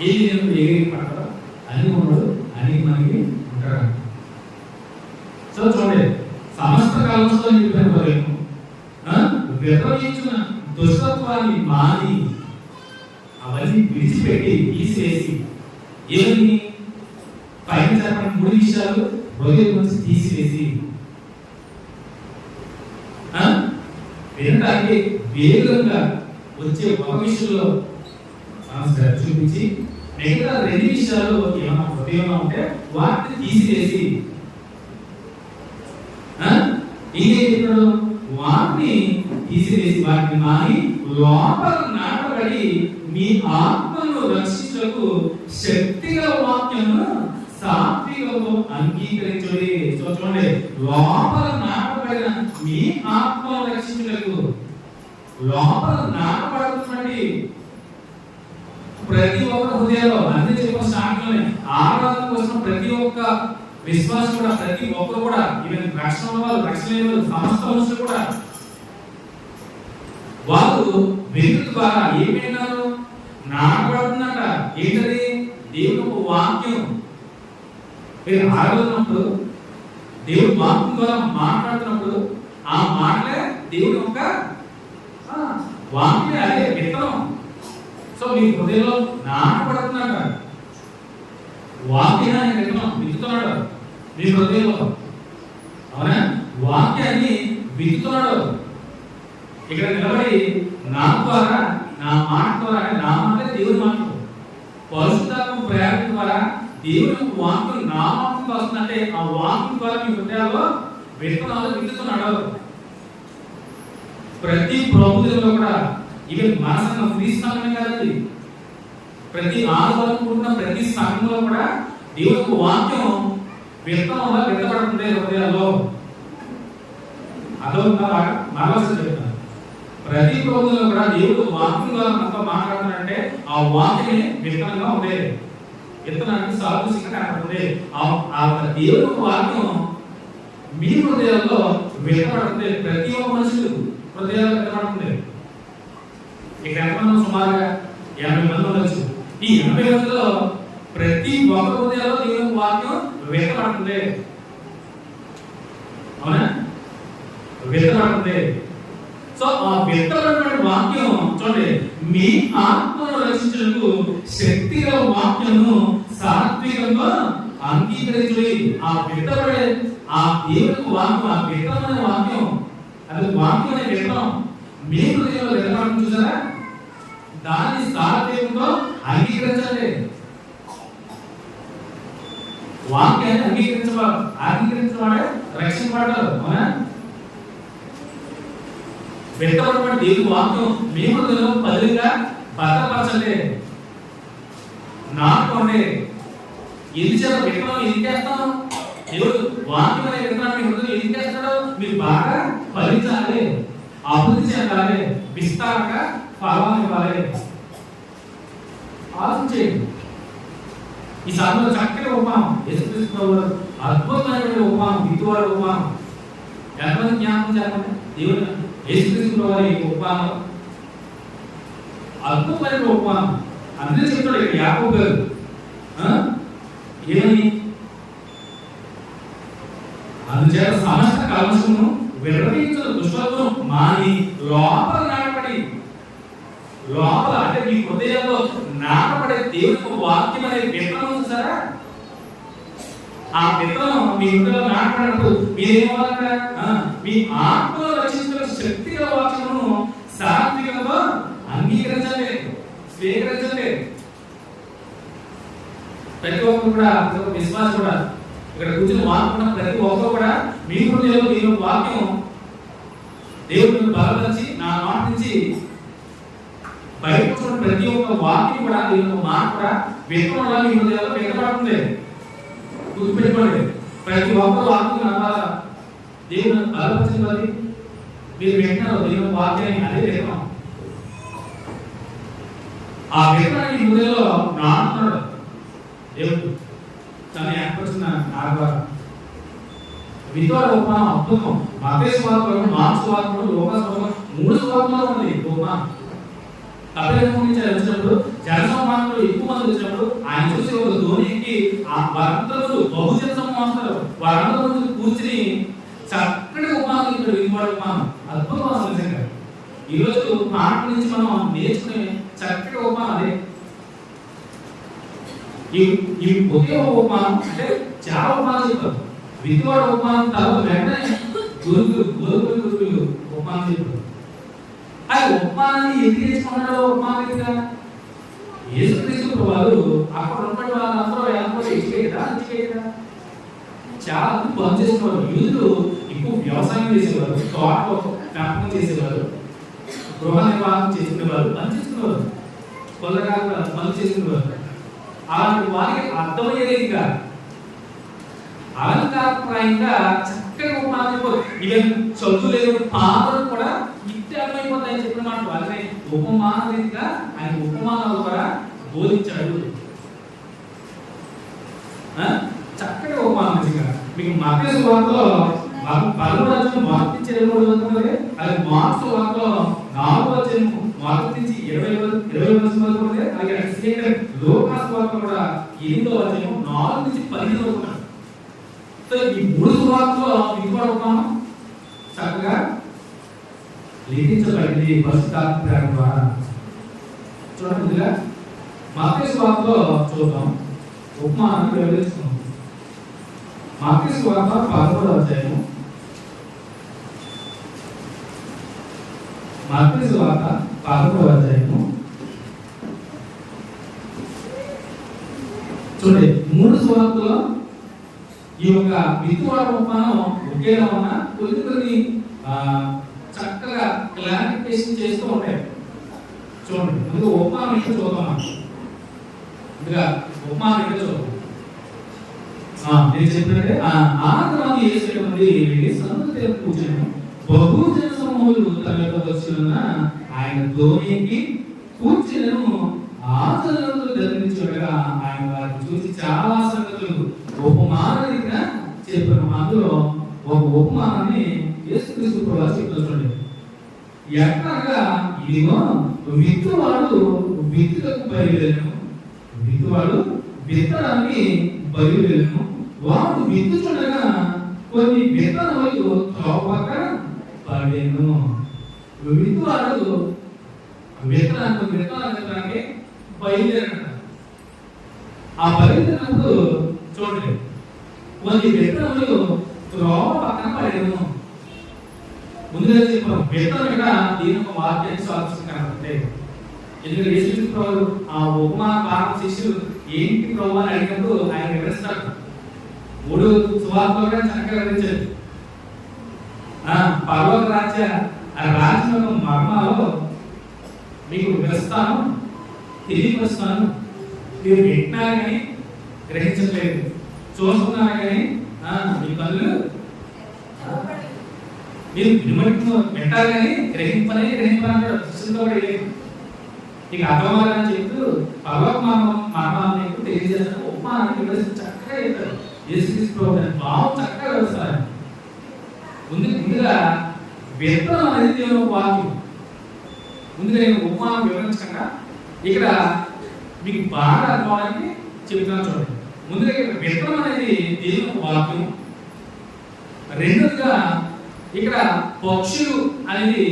ఏది నేను ఏది పడతాడో అన్ని ఉన్నాడు అన్ని మనకి ఉంటాడు. సో చూడండి, సమస్త కాలంలో నిండిపోయిన వరకు విర్రవీగుచున్న దుష్టత్వాన్ని మాని అవన్నీ విడిచిపెట్టి తీసివేసి, ఏమని పైన చెప్పిన 3 విషయాలు హృదయం నుంచి తీసివేసి, వినడానికి వేగంగా వచ్చే ఒక విషయంలో శ్రద్ధ చూపించి, మిగతా 2 విషయాలు ఏమైనా హృదయంలో ఉంటే వాటిని తీసివేసి, ఇంకేం చెప్పాడు, వాటిని తీసివేసి వాటిని మాని లోపల నాటబడి మీ ఆత్మను రక్షించకు శక్తిగా వాక్యము సాత్వికము అంగీకరించుడి. సో చూడండి, లోపల నాటబడిన మీ ఆత్మను రక్షించుటకు, లోపల నాటబడుతున్నటువంటి ప్రతి ఒక్క హృదయంలో అన్ని చెప్పిన సాక్ష్యాలని ఆరాధన కోసం ప్రతి ఒక్క విశ్వాసం కూడా, ప్రతి ఒక్కరు కూడా, ఈవెన్ రక్షణ వాళ్ళు రక్షణ లేని వాళ్ళు సమస్త మనుషులు కూడా వాళ్ళు వెలుగు ద్వారా ఏమైనారు నాటబడుతుందంట. ఏంటది? దేవుని ఒక వాక్యం. మీరు ఆరాధనప్పుడు దేవుడు వాక్యం ద్వారా మాట్లాడుతున్నప్పుడు ఆ మాటలే దేవుని యొక్క వాక్యమే, అదే విత్తనం. సో మీ హృదయంలో నాటబడుతుందంట. వాక్యాన్ని విత్తనం విత్తుతున్నాడు మీ హృదయంలో. అవునా? వాక్యాన్ని విత్తుతున్నాడు. ఇక్కడ నిలబడి నా ద్వారా, నా మాట ద్వారా, నా మాట దేవుని మాటలు, పరిశుద్ధాత్మ ప్రేరణ ద్వారా దేవుని వాక్యం నా మాటకు వస్తుందంటే ఆ వాక్యం ద్వారా మీ హృదయాల్లో విత్తనాలు విత్తుతున్నాడు. ప్రతి ప్రభుత్వంలో కూడా, ఇక మన సంఘం క్రీస్తుమే కాదండి, ప్రతి ఆదివారం కూడిన ప్రతి సంఘంలో కూడా దేవుని వాక్యం విత్తనంలో విత్తబడుతుంది హృదయాల్లో. అదొక మరవలసి చెప్తాను. ప్రతి ప్రభుత్వంలో కూడా దేవుడు వాక్యం ద్వారా మనతో మాట్లాడుతున్నాడంటే ఆ వాక్యమే విత్తనంగా ఉంది. విత్తనానికి సాదృశ్యంగా కనపడుతుంది. ఆ దేవుని వాక్యం మీ హృదయాల్లో విత్తబడుతుంది. ప్రతి ఒక్క మనుషులు హృదయాల్లో విత్తబడుతుంది. ఇక్కడ ఎంతమంది? సుమారుగా 80 మంది ఉండొచ్చు. ఈ 80 మందిలో ప్రతి ఒక్క హృదయాల్లో దేవుని వాక్యం విత్తబడుతుంది. అవునా? విత్తబడుతుంది. సో ఆ విత్తబడిన వాక్యం చూడండి, మీ ఆత్మను రక్షించుటకు శక్తిగా వాక్యము సాత్వికంగా అంగీకరించుడి. ఆ విత్తబడే ఆ దేవుని వాక్యం, ఆ విత్తమైన వాక్యం, అది వాక్యం అనే విత్తనం మీ హృదయంలో విత్తబడడం చూసారా? దాన్ని సాత్వికంగా అంగీకరించాలి. వాక్యాన్ని అంగీకరించిన వాడే రక్షించబడతారు. అవునా? విత్తబడిన దేవుని వాక్యం మీ హృదయంలో పదిగా భద్రపరచండి, నాటుకోండి. ఎందుచేత విత్తనం ఎందుకేస్తాం? దేవుడు వాక్యం అనే విత్తనాన్ని మీ హృదయంలో ఎందుకేస్తాడో మీరు బాగా ఫలించాలి, అభివృద్ధి చెందాలి, విస్తారంగా ఫలాన్ని ఇవ్వాలి. ఆలోచించేయండి. ఈ సమయంలో చక్కటి ఉపమానం, యేసుక్రీస్తు అద్భుతమైన ఉపమానం, విత్తువాడు ఉపమానం. ఎంతమంది జ్ఞాపకం చెప్పండి? దేవుడు యేసుక్రీస్తు వారి ఉపమానం అద్భుతమైన ఉపమానం. అందరూ చెప్తాడు ఇక్కడ యాకోబు గారు ఏమని? అందుచేత సమస్త కల్మషమును విర్రవీగుచున్న దుష్టత్వము మాని లోపల నాటబడి, లోపల అంటే మీ హృదయంలో నాటబడే దేవుని వాక్యం అనే విత్తనం చూసారా? ఆ విత్తనం మీ హృదయంలో నాటబడినప్పుడు మీరేమవ్వాలంట? మీ ఆత్మలో రక్షించిన శక్తిగా వాక్యమును సాత్వికంగా అంగీకరించలేదు, స్వీకరించలేదు. ప్రతి ఒక్కరు కూడా, ప్రతి ఒక్క విశ్వాసం కూడా, ఇక్కడ కూర్చొని వాడుకున్న ప్రతి ఒక్కరు కూడా మీ హృదయంలో మీ వాక్యం దేవుడిని బలపరిచి నా మాట నుంచి బయటకు చూడండి. ప్రతి ఒక్క వాక్యం కూడా దేవుని మాట కూడా విత్తనం వల్ల మీ హృదయంలో వెతపడుతుంది. గుర్తుపెట్టుకోండి, ప్రతి ఒక్క వాక్యం అవ్వాలా దేవుని బలపరిచిన వారి మీరు వింటున్నారు దేవుని వాక్యాన్ని, అదే విత్తనం. ఆ విత్తనాన్ని మీ హృదయంలో నాటుతున్నాడు దేవుడు. తను ఏర్పరిచిన ఆదివారం విత్తనాల ఉపమానం అద్భుతం. మత్తయి సువార్తలో, మార్కు సువార్తలో, లూకా సువార్తలో 3 సువార్తల్లో ఉంది ఉపమానం. కపిలవస్తు నుంచి వచ్చినప్పుడు జనసమూహంలో ఎక్కువ మంది వచ్చినప్పుడు ఆయన చూసి ఒక ధోనికి వారందరూ బహుజన సమూహాలు వారందరూ కూర్చుని చక్కటి ఉపమానం ఇక్కడ వినవాడు ఉపమానం అద్భుతం. అసలు నిజంగా ఈరోజు మాట నుంచి మనం నేర్చుకునే చక్కటి ఉపమానం అదే. ఈ ఒకే ఉపమానం అంటే చాలా ఉపమానం చెప్తారు. విత్తవాడు ఉపమానం తర్వాత వెంటనే గురుకులు ఉపమానం చెప్తారు. అది ఉపమానాన్ని ఎందుకు చేసుకున్నాడో ఉపమానంగా యేసుక్రీస్తు వాళ్ళు అక్కడ ఉన్నటువంటి వాళ్ళందరూ ఎవరో ఇచ్చేయదా చాలా మంది పని చేసేవారు. యూదులు ఎక్కువ వ్యవసాయం చేసేవారు, తోటలో పెంపకం చేసేవారు, గృహ నిర్వాహం చేసుకునేవారు, పని చేసుకునేవారు, కొల్లగాలు పని చేసుకునేవారు. అలాంటి వారికి అర్థమయ్యేదిగా అలంకారప్రాయంగా చక్కగా ఉపమానం చెప్పారు. ఈవెన్ చదువు లేదు పాపలు కూడా ఇట్టే అర్థమైపోతాయని చెప్పిన మాట వాళ్ళని ఉపమానంగా ఆయన ఉపమానాల ద్వారా బోధించాడు. చక్కటి ఉపమానం నిజంగా. మీకు మత్తయి సువార్తలో 11వ అధ్యాయం మొదటి నుంచి 23 వరకు, అలాగే మార్కు సువార్తలో 4వ అధ్యాయం మొదటి నుంచి 20 వరకు, అలాగే లూకా సువార్తలో కూడా 8వ అధ్యాయం 4 నుంచి 15 వరకు. సో ఈ 3 సువార్తలో విత్తవాడు ఉపమానం చక్కగా లిఖించబడింది పరిశుద్ధాత్మ ప్రేరణ ద్వారా. చూడండి, మత్తయి సువార్తలో చూద్దాం, ఉపమానాన్ని వివరిస్తున్నాం. మత్తయి సువార్త 11వ అధ్యాయం, మత్తయి సువార్త 11వ అధ్యాయము చూడండి. 3 సువార్తలో ఈ యొక్క విత్తవాడు ఉపమానం ఒకేలా ఉన్నా కొన్ని చక్కగా క్లారిఫికేషన్ చేస్తూ ఉంటాయి. చూడండి, ముందు ఉపమానం ఇక్కడ చూద్దాం. ముందుగా ఉపమానం ఇక్కడ చూద్దాం. నేను చెప్పినట్టే ఆదివారం యేసు నుండి సముద్ర కూర్చొని బహుజన సమూహాలు తన యొక్క వచ్చిన ఆయన ధోనికి కూర్చులను ఆచరణలు ధరించుండగా ఆయన వారిని చూసి చాలా సంగతులు ఉపమానంగా చెప్పారు. అందులో ఒక ఉపమానాన్ని యేసుక్రీస్తు ప్రభువు చెప్తున్నాడు. ఎట్లాగా ఇదిగో విత్తువాడు విత్తులకు బయలుదేరను, విత్తువాడు విత్తనాన్ని బయలుదేరను, వాడు విత్తుచుండగా కొన్ని విత్తనములు త్రోవక పడెను. విత్తువాడు విత్తనానికి బయలుదేరను. ఆ బయలుదేరినప్పుడు చూడండి, కొన్ని విత్తనములు త్రోవ పక్కన పడేను. ముందుగా చెప్పాం విత్తనం ఇక్కడ దీని ఒక వాక్యాన్ని సాధించగలరు. ఎందుకంటే యేసుక్రీస్తు ప్రభువు ఆ ఉపమాన కారణం శిష్యులు ఏంటి ప్రభు అని అడిగినప్పుడు ఆయన వివరిస్తాడు. 3 సువార్తలు కూడా చక్కగా వివరించారు. పరలోక రాజ్యం మర్మాలో మీకు వివరిస్తాను, తెలియపరుస్తాను. మీరు వింటున్నారు కానీ గ్రహించట్లేదు, చూస్తున్నారు కానీ మీ కళ్ళు మీరు వింటారు కానీ గ్రహింపనంటాడు. శిష్యులతో కూడా లేదు. ఇక అర్థమాలని చెప్తూ పరలోక మర్మాలను తెలియజేస్తాను. ఉపమానాన్ని వివరిస్తూ చక్కగా చెప్తారు. యేసుక్రీస్తు ప్రభువు బాగా చక్కగా వివరిస్తారు. ముందుగా విత్తనం అనేది దేవుని వాక్యం. ముందుగా నేను ఉపమానం వివరించకుండా ఇక్కడ మీకు బాగా అర్థమవడానికి చెప్తున్నాను. చూడండి, ముందుగా ఇక్కడ విత్తనం అనేది దేవుని వాక్యం. రెండోదిగా ఇక్కడ పక్షులు అనేది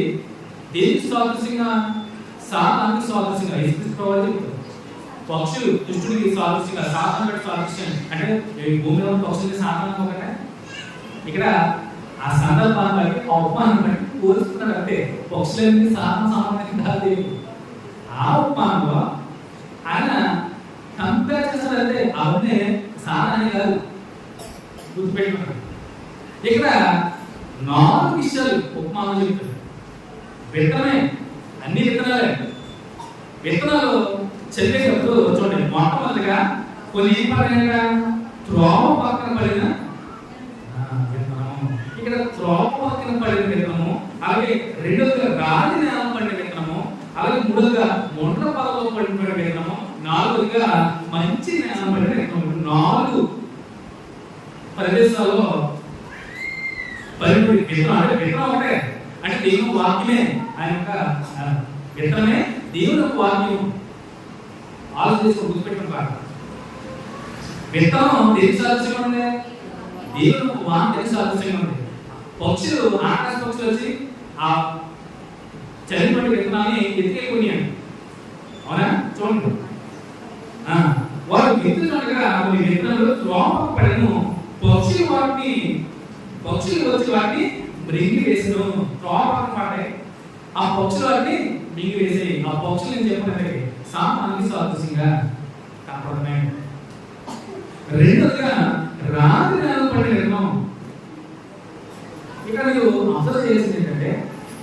దేనికి సాదృశ్యంగా, సాతానికి సాదృశ్యంగా. యేసుక్రీస్తు ప్రభువు చెప్తారు పక్షులు దుష్టుడికి సాదృశ్యంగా, సాతానుడికి సాదృశ్యం. అంటే భూమిలో ఉన్న పక్షులకి సాతానం ఒకటే. ఇక్కడ ఆ సందర్భాన్ని బట్టి ఆ ఉపమానం బట్టి పోలుస్తున్నాడు. అంటే పక్షులన్నీ సాతాన సామాన్యం కాదు. ఆ ఉపమానంలో ఆయన కంపేర్ చేస్తాడంటే అవన్నీ సాధారణ కాదు, గుర్తుపెట్టుకున్నాడు. ఇక్కడ 4 విషయాలు ఉపమానం చెప్తాడు. విత్తనమే, అన్ని విత్తనాలే. విత్తనాలు చదివేటప్పుడు చూడండి, మొట్టమొదటిగా కొన్ని ఏం పడిన త్రోవ పక్కన పడిన విత్తనము. ఇక్కడ త్రోవ పక్కన పడిన విత్తనము, అలాగే రెండోదిగా రాతి నేల పడిన విత్తనము, అలాగే మూడోదిగా మొండ్ల పొలంలో పడిన విత్తనము, నాలుగోదిగా మంచి నేల పడిన విత్తనము. 4 ప్రదేశాల్లో పరిపడి విత్తనం. అంటే విత్తనం ఒకటే, అంటే దేవుని వాక్యమే. ఆయన యొక్క విత్తనమే దేవుని యొక్క వాక్యం. ఆలోచించుకో, గుర్తుపెట్టుకుంటారు. విత్తనం దేనికి సాదృశ్యంగా ఉంది? దేవుని యొక్క వాక్యానికి సాదృశ్యంగా ఉంది. పక్షులు, ఆకాశ పక్షులు వచ్చి ఆ చలిపడి విత్తనాన్ని ఎత్తుకెళ్ళిపోయాను. అవునా? చూడండి, వారు విత్తున్నట్టుగా కొన్ని విత్తనాలు త్రోవ పడను. పక్షులు వచ్చి వాటిని మృంగి వేసను. త్రోవ పడ్డాయి, ఆ పక్షులు వాటిని మింగి వేసాయి. ఆ పక్షులు ఏం చెప్పినట్టే సామాన్య సాదృశ్యంగా కనపడుతున్నాయి. రెండోదిగా రాతి నేల పడిన విత్తనం. ఇక్కడ మీరు అబ్జర్వ్ చేసింది ఏంటంటే,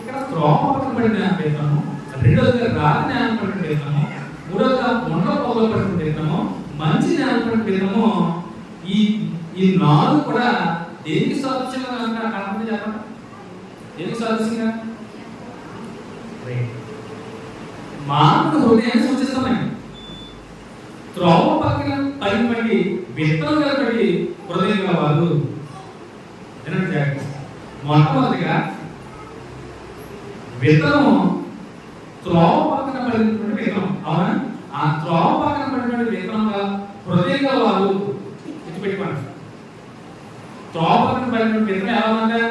ఇక్కడ త్రోవ పక్కన పడిన విత్తనము, రెండోదిగా రాతి నేల పడిన విత్తనము, మూడోదిగా మొండ్ల పొలంలో పడిన విత్తనము, మంచి నేల పడిన విత్తనము. ఈ 4 కూడా దేనికి సాదృశ్యంగా కనపడి చెప్పండి? దేనికి సాదృశ్యంగా? మానవుడు హృదయాన్ని సూచిస్తున్నాయి. త్రోవ పక్కన పడినటువంటి విత్తనం కలిపి హృదయం గలవారు. మొట్టమొదటిగా విత్తనము త్రోవ పక్కన పడినటువంటి విత్తనం. అవునా? ఆ త్రోవ పక్కన పడినటువంటి విత్తనంగా హృదయం గలవారు. గుర్తుపెట్టుకోండి, త్రోవ పక్కన పడినటువంటి విత్తనం ఎలా ఉందంట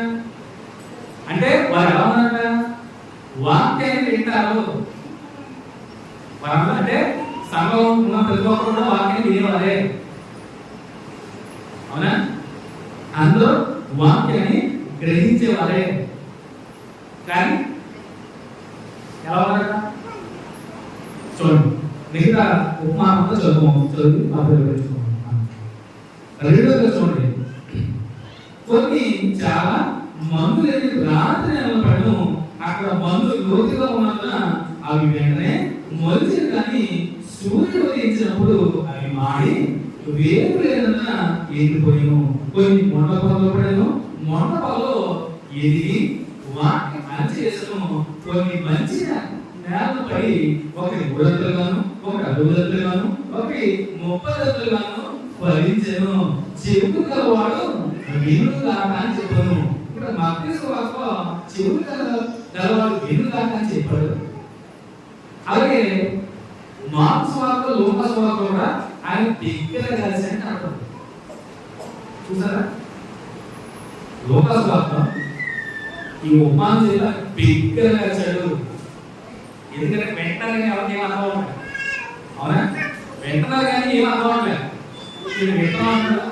అంటే, వారు ఎలా ఉందంట? వాక్యాన్ని వింటారు. వారు అంటే సంఘం ఉన్న ప్రతి ఒక్కరు కూడా వాక్యాన్ని వినేవారే. అవునా? అందరూ వాక్యాన్ని గ్రహించేవారే. కానీ ఎలా ఉన్నారట చూడండి. మిగతా ఉపమానంతో చదివి రెండోగా చూడండి, కొన్ని చాలా మందులు రాత్రి పడను. అక్కడ మందులు లోతుగా ఉన్నందున అవి వెంటనే మొలిచి, కానీ సూర్యుడు ఉదయించినప్పుడు అవి మాడి వేరు లేదన్నా ఎండిపోయాను. కొన్ని మొండ పొలంలో పడాను, మొండ పొలంలో ఎదిగి వాటిని అణచేసను. కొన్ని మంచి నేలను పడి ఒకటి 3 గాను, ఒకటి 60 గాను, ఒకటి 30 గాను ఫలించెను. చెవులు గలవాడు వినుడు గాక అని చెప్పాను. ఇక్కడ మత్తయి సువార్తలో చెవులు గలవాడు వినుడు గాక అని చెప్పాడు. అలాగే మార్కు సువార్తలో, లూకా సువార్తలో కూడా ఆయన బిగ్గరగా కలిసి అని అంటాడు. చూసారా? లూకా సువార్తలో ఈ ఉపమానం చేత బిగ్గరగా కలిసాడు. ఎందుకంటే వెంటనే ఎవరికి ఏం అర్థం అవ్వట్లేదు. అవునా? వెంటనే కానీ ఏం అర్థం అవ్వట్లేదు. విత్తనం అంటాడు,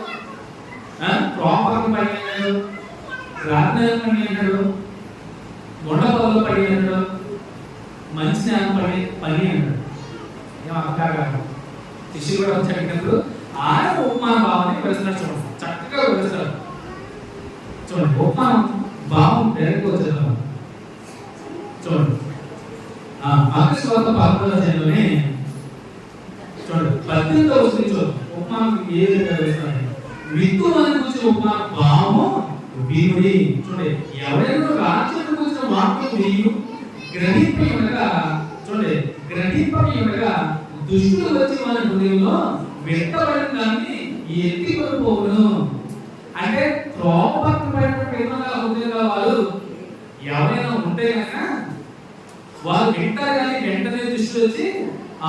ప్రాపర్ పడి అన్నాడు, రాత్రి పడి అన్నాడు, మొండ పొలంలో పడి అన్నాడు, మంచి నేల పడి పని అన్నాడు. ఏం అర్థం కాదు. శిష్యులు కూడా వచ్చేటప్పుడు ఆయన ఉపమాన భావాన్ని వివరిస్తున్నాడు. చూడండి, చక్కగా వివరిస్తారు. చూడండి, ఉపమానం భావం డైరెక్ట్ వచ్చేద్దాం. చూడండి, మత్తయి సువార్త 11వ అధ్యాయంలోనే చూడండి 18వ వచనం చూడండి. ఉపమానం ఏ విధంగా వివరిస్తాడు? విత్తువాని గురించి ఉపమాన భావము వినుడి. చూడండి, ఎవరైనా రాజ్యం గురించి వాక్యం విని గ్రహింపై ఉండగా, చూడండి, గ్రహింపై ఉండగా దుష్టులు వచ్చి మన హృదయంలో వెంటబడిన దాన్ని ఎత్తికొనిపోవును. అంటే త్రోపడినటువంటి హృదయం వాళ్ళు ఎవరైనా ఉంటే కనుక వాళ్ళు వింటారు, కానీ వెంటనే దృష్టి వచ్చి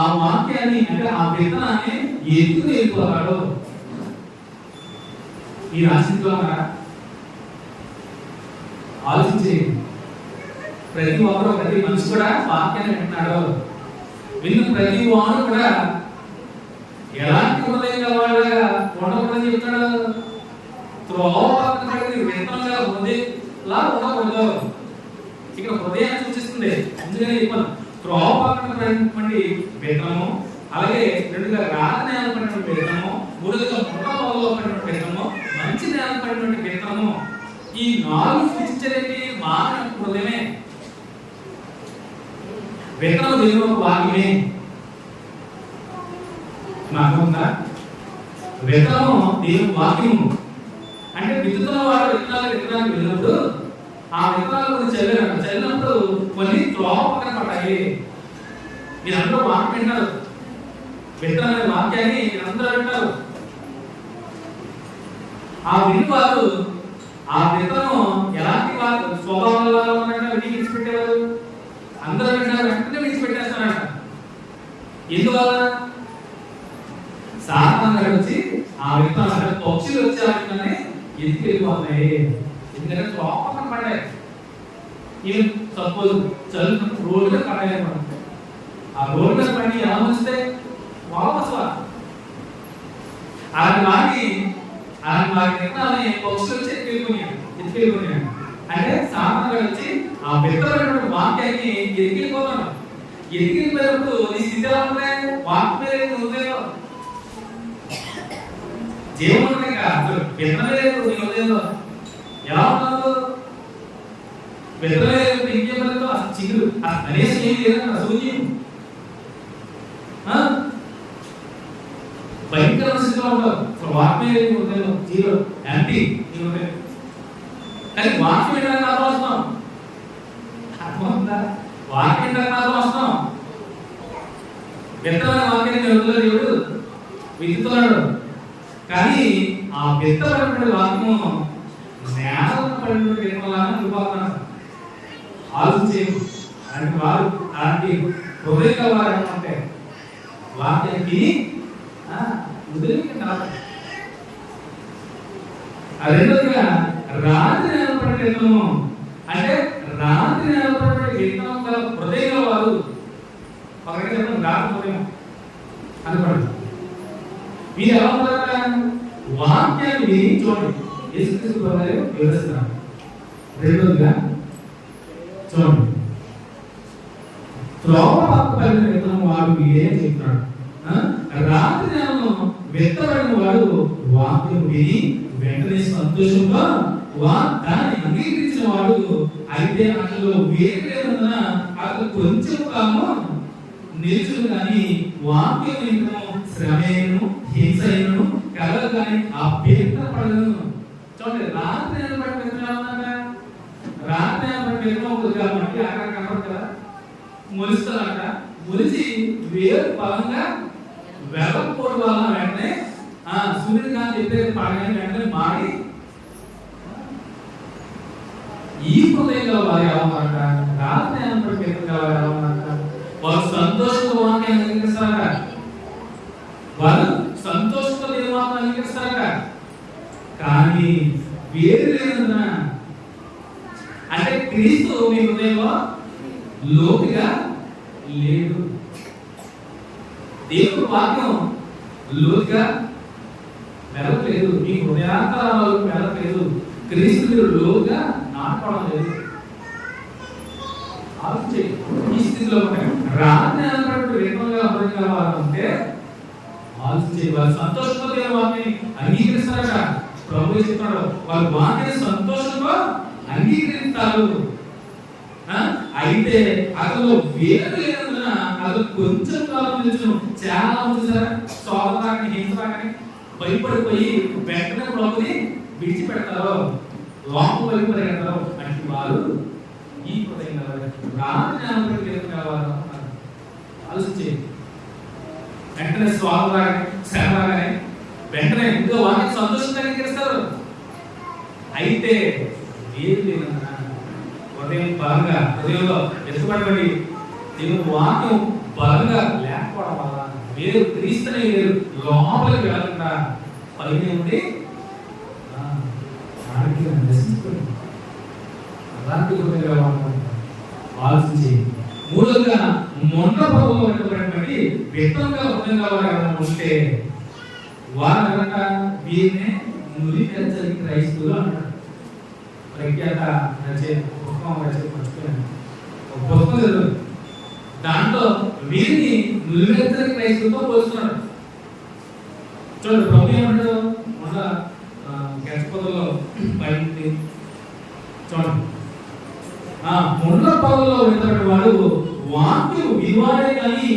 ఆ వాక్యాన్ని, అంటే ఆ విత్తనాన్ని ఎత్తుకు వెళ్ళిపోతాడు. ఈ రాశిలో ఆలోచించి ప్రతి ఒక్కరు, ప్రతి మనిషి కూడా వాక్యాన్ని వింటున్నాడు. విన్న ప్రతి వాడు కూడా ఎలాంటి హృదయం గలవాడుగా ఉండకూడదని చెప్తాడు. త్రోవపడిన విత్తనంగా హృదయంలా ఉండకూడదు. ఇక్కడ హృదయాన్ని సూచిస్తుంది. అందుకని చెప్పాను, త్రోవ పక్కన పడినటువంటి విత్తనము, అలాగే రెండుగా రాతి నేల పడినటువంటి విత్తనము, మూడుగా ముళ్ళ పొదలో పడినటువంటి విత్తనము, మంచి నేల పడినటువంటి విత్తనము. ఈ 4 సూచించేది మానవ హృదయమే. విత్తనము దేవుని వాక్యమే. మాకుందా విత్తనము దేవుని వాక్యము అంటే విత్తుతున్న వాడు విత్తనానికి వెళ్ళినప్పుడు ఆ విత్తనాల గురించి చదివినప్పుడు కొన్ని త్రోవ పక్కన పడ్డాయి. మీరందరూ వాక్యం వింటారు, విత్తనం అనే వాక్యాన్ని అందరూ వింటారు. ఆ వినివారు ఆ విత్తనం ఎలాంటి వారు స్వభావం విడిచిపెట్టేవారు, అందరూ వింటారు, వెంటనే విడిచిపెట్టేస్తారంట. ఎందువల్ల? సాధారణంగా వచ్చి ఆ విత్తనం పక్షులు వచ్చి ఆ విత్తనాన్ని ఎత్తుకెళ్ళిపోతున్నాయి. ఎందుకంటే త్రోపకం పడ్డాయి. ఇవి సపోజ్ చదువుతున్న రోడ్డు మీద పడ్డాయి. ఆ రోడ్డు మీద పడి ఎలా వస్తే వాపసు అలాంటి విత్తనాలని పక్షులు వచ్చి ఎత్తుకెళ్ళిపోయాయి. అంటే సాధారణంగా వచ్చి ఆ విత్తనమైనటువంటి వాక్యాన్ని ఎత్తుకెళ్ళిపోతున్నాడు. ఎత్తుకెళ్ళిపోయినప్పుడు నీ స్థితి ఎలా ఉన్నాయి? వాక్యం మీద ఉందేమో జీవనం కాదు, విత్తనలేదు నీ ఉదయంలో ఎలా ఉన్నావు? విత్తనలేదు ఇంకేమో అసలు చిగురు అనేసి ఏం లేదన్న శూన్యం, భయంకర స్థితిలో ఉంటావు. వాక్యం లేదు ఉదయంలో, జీరో యాంటీ నీ ఉదయం. కానీ వాక్యం ఏంటంటే అర్థం వస్తున్నాం, అర్థమవుతుందా? వాక్యం ఏంటంటే అర్థం వస్తున్నాం. విత్తనమైన వాక్యాన్ని వదిలే దేవుడు విత్తుతున్నాడు. కానీ ఆ విత్తబడినటువంటి వాక్యము నేల పడినటువంటి విత్తనాలను రూపాలన్నాడు. ఆలోచించే అలాంటి వారు, అలాంటి హృదయ వారు ఏమంటే వాక్యానికి రెండోదిగా రాత్రి నేలపడిన విత్తనము అంటే రాత్రి నేలపడిన విత్తనం గల హృదయ వారు. ఒకరికి చెప్పండి, రాత్రి హృదయం అనుకోండి. మీరు ఎలా ఉంటారు? వాక్యాన్ని విని చూడండి. యేసుక్రీస్తు ప్రభువు వివరిస్తున్నారు. రెండోదిగా చూడండి, త్రోవ పక్కన విత్తనం వాడు మీరే చెప్తున్నాడు. రాత్రి నేలను విత్తబడిన వాడు వాక్యం విని వెంటనే సంతోషంగా దాన్ని అంగీకరించిన వాడు అయితే అతను వేరేందున అతను కొంచెం కాలం నిలుచును కానీ వాక్యం వినము శ్రమేను హింసను కలలు కానీ అభ్యంతరపడను. చూడండి, రాత్రి నేలపడిన విత్తనం ఉందంట. రాత్రి నేలపడిన విత్తనం కొద్దిగా మట్టి ఆకారం కనపడదు కదా, మొలుస్తుందంట. మొలిచి వేరు బలంగా వెలకపోవడం వల్ల వెంటనే సూర్యుడు కానీ చెప్పేది పడగానే వెంటనే మాడి ఈ హృదయంలో వారు ఎలా ఉన్నారంట? రాత్రి నేలపడిన విత్తనం వారు ఎలా ఉన్నారంట? వారు సంతోషంతో వాక్యాన్ని అంగీకరిస్తారట. వారు సంతోషంతో దేవుని అంగీకరిస్తారట. కానీ వేరు లేదన్నా అంటే క్రీస్తు మీ హృదయంలో లోతుగా లేదు. దేవుని వాక్యం లోతుగా వెలకలేదు, మీ హృదయాంతరాలు వెలకలేదు. క్రీస్తు మీరు లోతుగా నాటుకోవడం లేదు. ఆలోచించే ఈ స్థితిలో రాత్రి అన్నటువంటి వేగంగా ఉంటే ఆలోచించే వారు సంతోషంతో దేవుని వాక్యాన్ని అంగీకరిస్తారట. ప్రభు చెప్తున్నాడు, వారు వాక్యాన్ని సంతోషంతో అంగీకరిస్తారు. అయితే అతను వేరు లేనందున అతను కొంచెం కాలం నిలుచును. చాలా మంది సార్ స్వాగతాన్ని హింసని భయపడిపోయి వెంటనే ప్రభుని విడిచిపెడతారు, లోపం వైపు పరిగెడతారు. అంటే వారు ఈ హృదయం వారు ఆలోచించే వెంటనే స్వాగతాన్ని శ్రమగానే వెంటనే ఇంకో వాక్యం సంతోషంగా అంగీకరిస్తారు. అయితే వేరు లేనందున హృదయం బలంగా, హృదయంలో ఎత్తుపడబడి దేవుని వాక్యం బలంగా లేకపోవడం వల్ల వేరు క్రీస్తుని వేరు లోపలికి వెళ్ళకుండా పైన ఉండి అలాంటి హృదయంగా ఆలోచించి మూడుగా మొండ ప్రభుత్వం ఉన్నటువంటి వ్యక్తంగా హృదయంగా వారు ఉంటే వారు కనుక వీరినే నులి పెంచని క్రైస్తువులు అంటారు. ప్రఖ్యాత పుస్తకం పుస్తకం చదువు దాంట్లో వీరిని నిలువెత్తని క్రైస్తవులతో పోలుస్తున్నాడు. చూడండి ప్రభు ఏమంటాడు మన గెచ్చపదలో బయట చూడండి, ముండ్ల పొదల్లో వెళ్తాడు వాడు వాక్యం విలువాడే కానీ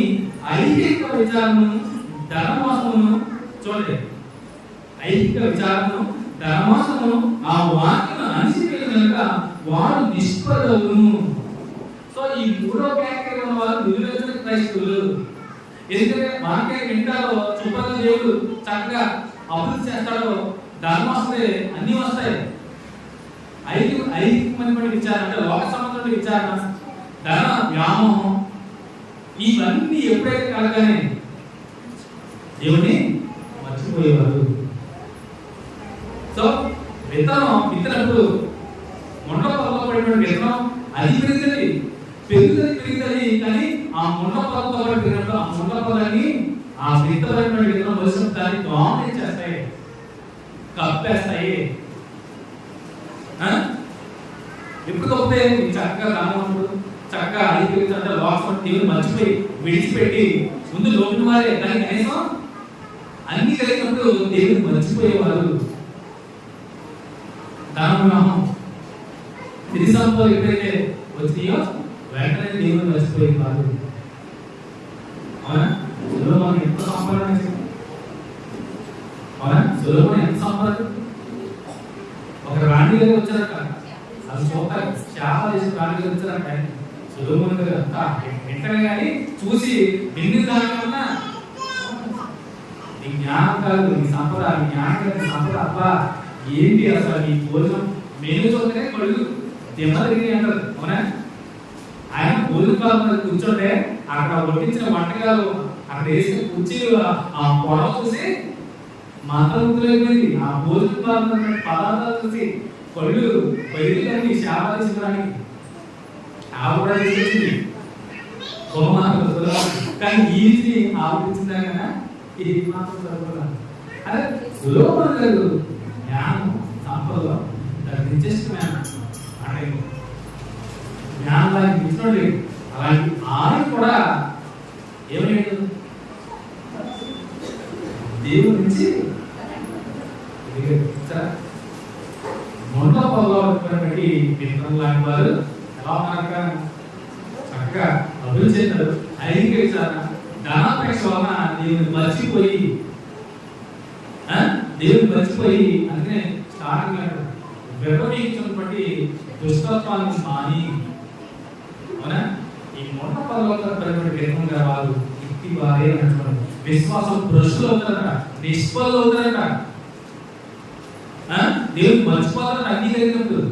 ఐహిక విచారము ధనమోసమును, చూడండి ఐహిక విచారము ధనమోసమును ఆ వాక్యం అణిచివేయను కనుక వాడు నిష్ఫలును. సో ఈ మూడో కేటగిరీ ఉన్న వారు నిలువెత్తని క్రైస్తవులు. ఎందుకంటే వాక్యం వింటారో చుప్పలు దేవుడు చక్కగా అభివృద్ధి చేస్తాడో ధనం వస్తాయి, అన్ని వస్తాయి. ఐహికమైన విచారణ అంటే లోక సంబంధమైన విచారణ, ధన వ్యామోహం, ఇవన్నీ ఎప్పుడైతే కలగానే దేవుని మర్చిపోయేవారు. సో విత్తనం విత్తనప్పుడు ముండ్ల పొదలో పడినటువంటి విత్తనం అది పెరుగుతుంది కానీ ఆ ముండ్ల పొదలో పడినప్పుడు ఆ ముండ్ల పొదని ఆ విత్తనటువంటి విత్తనం వచ్చిన దాన్ని డామినేట్ చేస్తాయి, కప్పేస్తాయి. ఎప్పుడు తప్పితే చక్కగా రామప్పుడు చక్కగా ఐదు అంటే లోకం దేవుని మర్చిపోయి విడిచిపెట్టి ముందు లోపల వారే కానీ కనీసం అన్ని కలిగినప్పుడు దేవుని మర్చిపోయేవారు. ధనమోహం తిరిగి సంపదలు ఎప్పుడైతే వచ్చినాయో వెంటనే దేవుని మర్చిపోయేవారు. అవునా? సులోమోను ఎంత సంపాదన చేశాడు? అవునా? సులోమోను ఎంత సంపాదన? ఒక రాణి గారు వచ్చారట, అది చూస్తారు చాలా దేశం రాణి గారు వచ్చారట. సులోమోను గారు అంతా వెంటనే కానీ చూసి ఎన్ని దానికన్నా నీ జ్ఞానం కాదు, నీ సంపద, నీ జ్ఞానం కాదు, నీ సంపద అబ్బా ఏంటి అసలు నీ భోజనం మేలు చూస్తే కళ్ళు దెబ్బతిరిగి అంటారు. అవునా? ఆయన భోజన కాలం మీద కూర్చోంటే అక్కడ వడ్డించిన వంటకాలు అక్కడ వేసిన కుర్చీలు ఆ పొడవ చూసి మంత్రముగ్ధులైపోయింది. ఆ భోజన కాలం పదార్థాలు చూసి కళ్ళు బయలుదేరి సేవ తీసుకోవడానికి ఆవిడ కూడా తీసుకొచ్చింది కానీ ఈజీ ఆవిడించిందా కదా ఇది మాత్రం చదువుకున్నా. అదే సులోమోను గారు జ్ఞానం సంపదలో అంటే జ్ఞానం లాంటి ఇచ్చినోడు అలాంటి ఆయన కూడా ఏమయ్యాడు దేవుడి నుంచి మొండ పొదలో పెట్టి విత్తనం లాంటి వారు ఎలా ఉన్నారక చక్కగా అభివృద్ధి చెందారు. ఐహిక విచారణ ధనాపేక్ష వలన దేవుని మర్చిపోయి అందుకనే స్టార్టింగ్ విర్రవీగించినటువంటి దుష్టత్వాన్ని మాని, అవునా? ఈ మొండ పొదలో విత్తనం వారు ఇట్టి వారే అంటున్నారు. విశ్వాసం భ్రష్టులు అవుతారట, నిష్ఫలు అవుతారట, దేవుడు మర్చిపోతారట. అన్ని కలిగినప్పుడు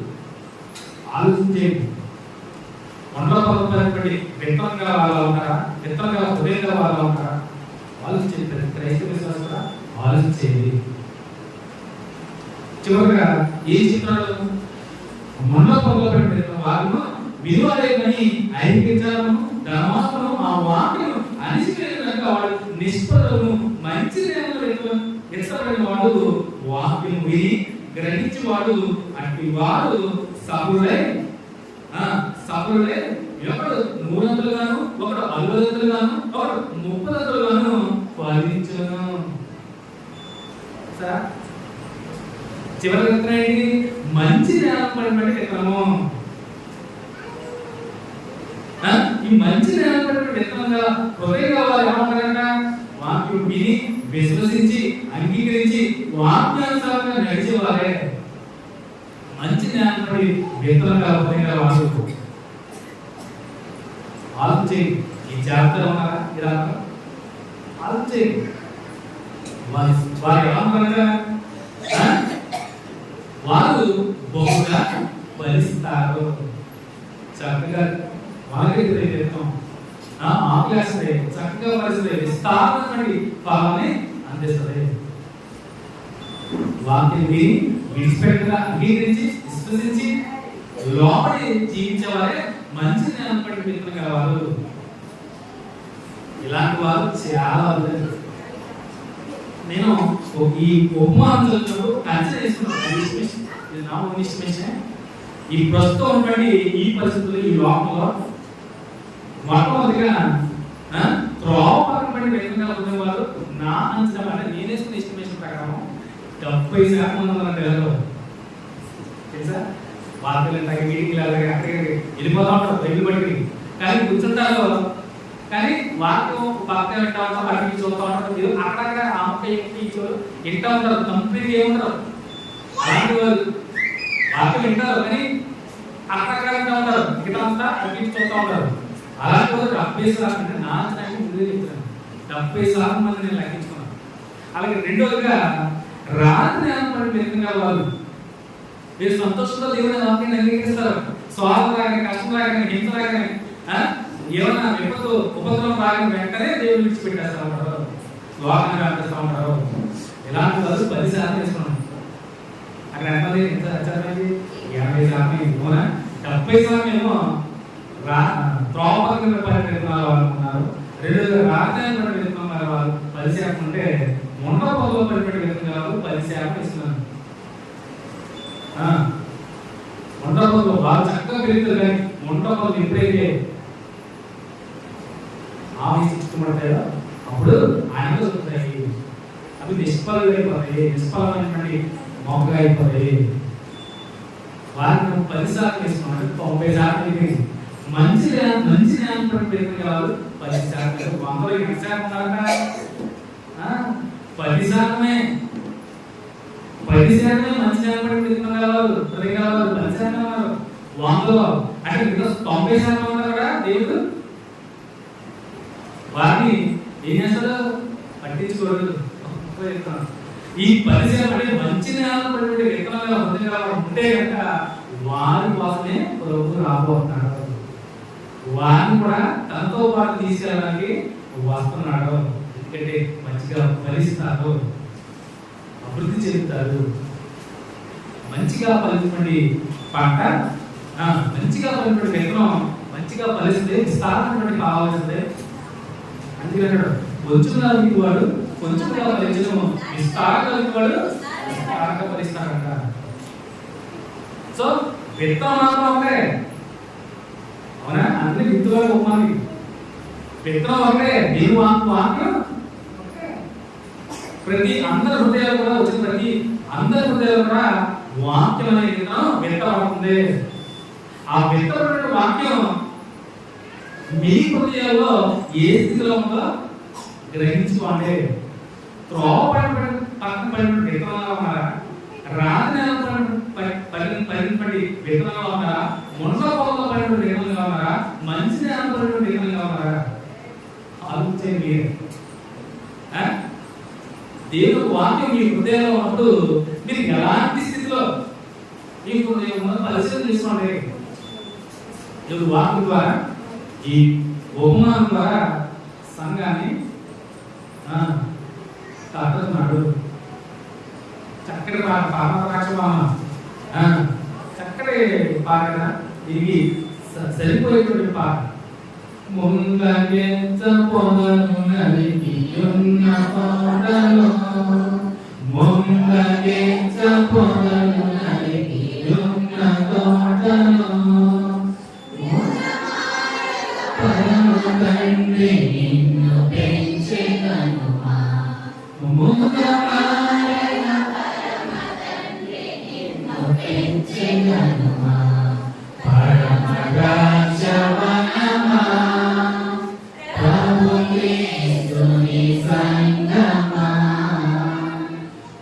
ఆలోచించేది. మొండ పొదలైనటువంటి విత్తనంగా వాళ్ళు ఉంటారా, విత్తనంగా హృదయంగా వాళ్ళు ఉంటారా? ఆలోచించేది. క్రైస్తవ విశ్వాసం కూడా ఆలోచించేది. చివరిగా ఏం చెప్తున్నాడు? మొండ పొదలో పెట్టిన వారు విలువలేని ఐహిక విచారము ధనమాసము ఆ వాక్యం అణిచివేయక వాడు నిష్ఫలును మంచి ఇష్టపడిన వాడు వాక్యం విని గ్రహించి వాడు అట్టి వాడు సఫలులై ఒకడు 100 గాను ఒకడు 60 గాను ఒకడు 30 గాను ఫలించును. సార్ చివరికి ఎత్తునండి మంచి జ్ఞానం పడినటువంటి విత్తనము. ఈ మంచి జ్ఞానం పడినటువంటి విత్తనంగా హృదయంగా వారు ఏమంటారంట? వాక్యం విని విశ్వసించి అంగీకరించి వాక్యానుసారంగా నడిచేవారే మంచి జ్ఞానం పడి విత్తనంగా హృదయంగా వారు. ఆలోచించి ఈ జాగ్రత్తలో ఉన్నారా? ఇలా ఆలోచించి వారు ఏమంటారంట? వారు బహుగా ఫలిస్తారు. చక్కగా వాళ్ళకి ఆకులేస్తాయి, చక్కగా పరిస్థితి విస్తారమైన ఫలాన్ని అందిస్తుంది. వాక్యం విడిచిపెట్టగా అంగీకరించి విశ్వసించి లోపలి జీవించేవారే మంచి జ్ఞానం పడి విత్తనం గలవారు. ఇలాంటి వారు చాలా నేను ఈ ఉపమానంలో కన్సిడర్ చేసుకున్నాను. ఈ ప్రస్తుతం ఉన్నటువంటి ఈ పరిస్థితులు ఈ లోకంలో మొట్టమొదటిగా త్రోవ పక్కన పడి వేగంగా ఉండేవారు నా అంచనా అంటే నేనేసుకున్న ఎస్టిమేషన్ ప్రకారం 70% ఉన్నారంటే తెలుసా. వార్తలు మీటింగ్లు అలాగే అక్కడికి వెళ్ళిపోతా ఉంటారు బయలు పడి, కానీ కూర్చుంటారు. కానీ వాక్యం పక్క వింటా ఉంటారు, అడిగి చూస్తూ ఉంటారు. అక్కడక్కడ ఆమె వింటా ఉంటారు, కంప్లీట్ ఏముంటారు అలాంటి వాళ్ళు వాక్యం వింటారు, కానీ అక్కడక్కడ వింటా ఉంటారు, మిగతా అంతా అడిగి చూస్తూ ఉంటారు. అలాంటి వాళ్ళు 70% అంటే నా ముందే చెప్తాను 70% మంది నేను లెక్కించుకున్నాను. అలాగే రెండోదిగా రాత్రి పడి పెరుగుతున్న వాళ్ళు మీరు సంతోషంతో దేవుని వాక్యాన్ని అంగీకరిస్తారు. స్వార్థం రాగానే, కష్టం రాగానే, హింస రాగానే, ఏమన్నా విపత్తు ఉపద్రవం రాగానే వెంటనే దేవుని విడిచిపెట్టేస్తా ఉంటారు, లోకాన్ని రాపిస్తూ ఉంటారు. ఇలాంటి వాళ్ళు 10% వేసుకున్నాం. అక్కడ ఎంతమంది ఎంత వచ్చారండి? 80%. 70% ఏమో త్రోపకం పెరుగుతున్న వాళ్ళు ఉన్నారు. రెండోది రాత్రి పెరుగుతున్న వాళ్ళు 10% ఉంటే మొండ పొదలో పడిపెట్టి వెళ్తున్న వాళ్ళు 10% ఇస్తున్నారు. మొండ పొదలు బాగా చక్కగా పెరుగుతుంది, కానీ మొండ పొదలు ఎప్పుడైతే ఆవిష్టించబడతాయో అప్పుడు ఆయన దొరుకుతాయి, అవి నిష్ఫలంగా అయిపోతాయి, నిష్ఫలమైనటువంటి మొక్కగా అయిపోతాయి. వారిని 10% వేసుకున్నాడు, 90% మంచి జ్ఞానం పెరుగుతున్న వాళ్ళు 10%. 100 ఎంత ఉన్నారట? 10% 10% మంచి జ్ఞానం పెరుగుతున్న వాళ్ళు 10% ఉన్నారు. 100 అంటే 90% ఉన్నారు కదా దేవుడు. వారిని ఏం చేస్తాడు? పట్టించుకోడు. ఈ 10% అంటే మంచి జ్ఞానం పడినటువంటి విత్తనాలు హృదయంగా ఉంటే కనుక వారి కోసమే ప్రభు రాబోతున్నాడు. వారిని కూడా తనతో పాటు తీసుకెళ్ళడానికి వస్తున్నాడు. ఎందుకంటే మంచిగా ఫలిస్తారు, అభివృద్ధి చెందుతారు. మంచిగా ఫలించండి పంట, మంచిగా ఫలించండి విత్తనం మంచిగా ఫలిస్తే విస్తారమైనటువంటి కావాల్సిందే. అందుకని కొంచెంగా వాడు కొంచెంగా ఫలించడం, విస్తారంగా వాడు విస్తారంగా ఫలిస్తాడంట. సో విత్తనం మాత్రం ఒకటే, అవునా? అన్ని విత్తుగా ఉమ్మాలి. విత్తనం ఒకటే, నేను వాక్యం ప్రతి అందరి హృదయాలు కూడా వచ్చిన ప్రతి అందరి హృదయాలు కూడా వాక్యం అనే విత్తనం విత్తబడుతుంది. ఆ విత్తబడిన వాక్యం మీ హృదయాల్లో ఏ స్థితిలో ఉందో గ్రహించుకోండి. త్రోవ పక్కన పడిన విత్తనాలు ఉన్నారా? రాత్రి పడి విత్తనాలు ఉన్నారా? మొండ పొలంలో పడిన విత్తనాలు ఉన్నారా? మంచి నేల పడిన విత్తనాలు ఉన్నారా? ఆలోచించండి మీరు. దేవుడు వాక్యం మీ హృదయంలో ఉన్నప్పుడు మీరు ఎలాంటి స్థితిలో మీ హృదయం పరిశీలన చేసుకోండి. దేవుడు వాక్యం ద్వారా, ఈ ఉపమానం ద్వారా సంఘాన్ని తాకుతున్నాడు. చక్కటి పాపరాక్షమా చక్కటి పాట కదా ఇది, సరిపోయేటువంటి పాట. ముంగెంత పొగను నలిపియున్న పాటలో, ముంగెంత పొగను నలిపియున్న తోటలో, పరమ తండ్రి నిన్ను పెంచెదనుమా, ముదమారన పరమ తండ్రి నిన్ను పెంచెదనుమా, పరమ రాజవనమా ప్రభు యేసుని సంగమా,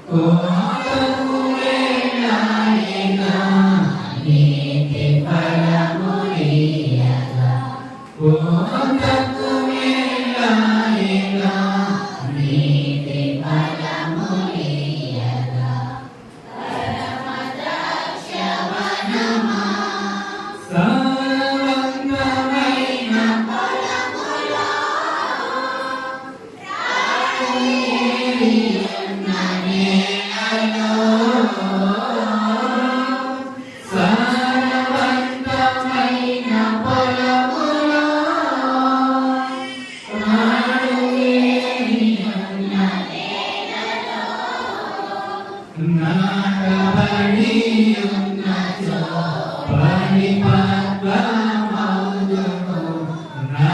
కోతకు వేళాయిగా నీతి ఫలములియగా, కోతకు వేళాయిగా నీతి ఫలములియగా, పరమ ద్రాక్షవనమా సర్వంగమైన ఫలములో రాయున్న నేలలో, సర్వంగమైన ఫలములో రాయున్న నేలలో, నాటబడి ఉన్నచో పరిపక్వమౌదును, నా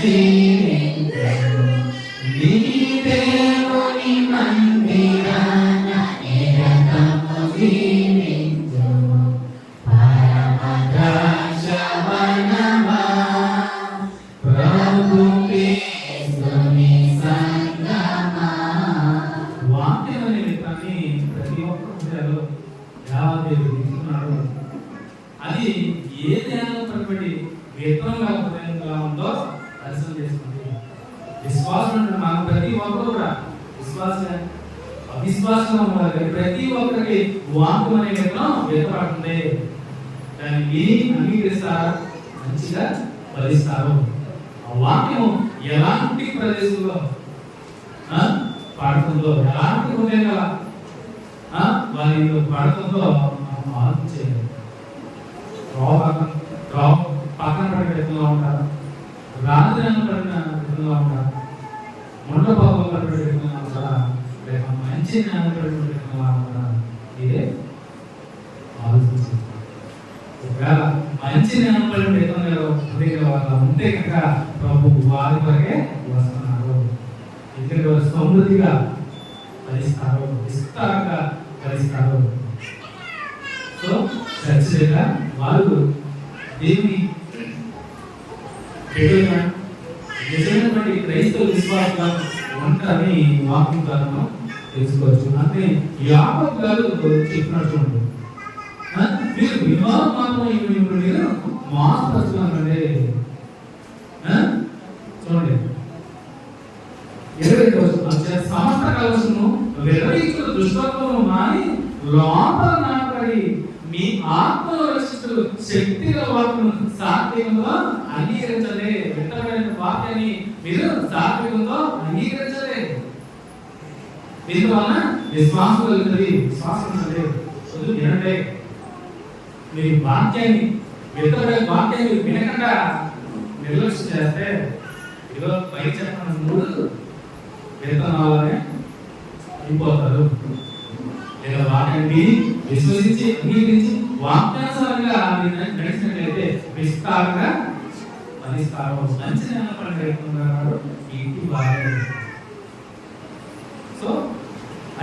జీవింతును. నీ దేవుని మందిరాన నిరతము జీవింతును. పరమ ద్రాక్షవనమా, ప్రభు యేసుని సంగమా. వాక్యం అనే విత్తనాన్ని ప్రతి ఒక్క హృదయాల్లో దేవాదేవుడు తీసుకున్నాడు. అది ఏ ధ్యానం పరబడి విత్తనంగా హృదయంగా ఉందో దర్శనం చేసుకోండి. విశ్వాసం అంటే మనం ప్రతి ఒక్కరు కూడా విశ్వాసం అవిశ్వాసం ప్రతి ఒక్కరికి వాక్యం అనే విత్తనం విత్తపడుతుంది. దాన్ని అంగీకరిస్తారు, మంచిగా ఫలిస్తారు. ఆ వాక్యం ఎలాంటి ప్రదేశంలో పాడుతుందో, ఎలాంటి హృదయంగా వారి పాడుతుందో మనం ఆలోచించేయాలి. పక్కన పడిన విధంగా ఉంటారు, రాజధాని పడిన విధంగా ఉంటారు, మండపాపం పడిన విధంగా ఉంటారా, లేక మంచి జ్ఞానం పడిన విధంగా ఉంటారా, ఇదే ఆలోచించాలి. ఒకవేళ మంచి జ్ఞానం పడిన విధంగా వాళ్ళ ఉంటే కనుక ప్రభు వారి వరకే వస్తున్నారు. ఎందుకంటే వారు సమృద్ధిగా ఫలిస్తారు, విస్తారంగా ఫలిస్తారు. సో ఖచ్చితంగా వారు దేవుని నిజమైనటువంటి క్రైస్తవ విశ్వాసంగా ఉంటారని వాక్యం ద్వారా తెలుసుకోవచ్చు. అంటే యాకోబు గారు చెప్పినట్టు మీరు వివాహం మీరు మోసపరుచుకున్నారండి. చూడండి 20 సమస్త కలశము విరవీక్షణ దుష్టత్వము మాని లోపల నాటబడి మీ ఆత్మలో రక్షిస్తూ శక్తిగా వాక్యం సాత్వికంగా అంగీకరించలే. విత్తబడిన వాక్యాన్ని మీరు సాత్వికంగా అంగీకరించలే. దీనివల్ల విశ్వాసం కలుగుతుంది. విశ్వాసం వినండి. మీ వాక్యాన్ని విత్తబడే వాక్యాన్ని వినకుండా నిర్లక్ష్యం చేస్తే ఇదిగో పై చెప్పిన 3 విత్తనాలనే అయిపోతారు. లేదా వాక్యాన్ని విశ్వసించి అంగీకరించి వాక్యానుసారంగా నడిచినట్లయితే విస్తారంగా ఫలిస్తారు. మంచి జ్ఞానపరంగా ఇంటి వారు. సో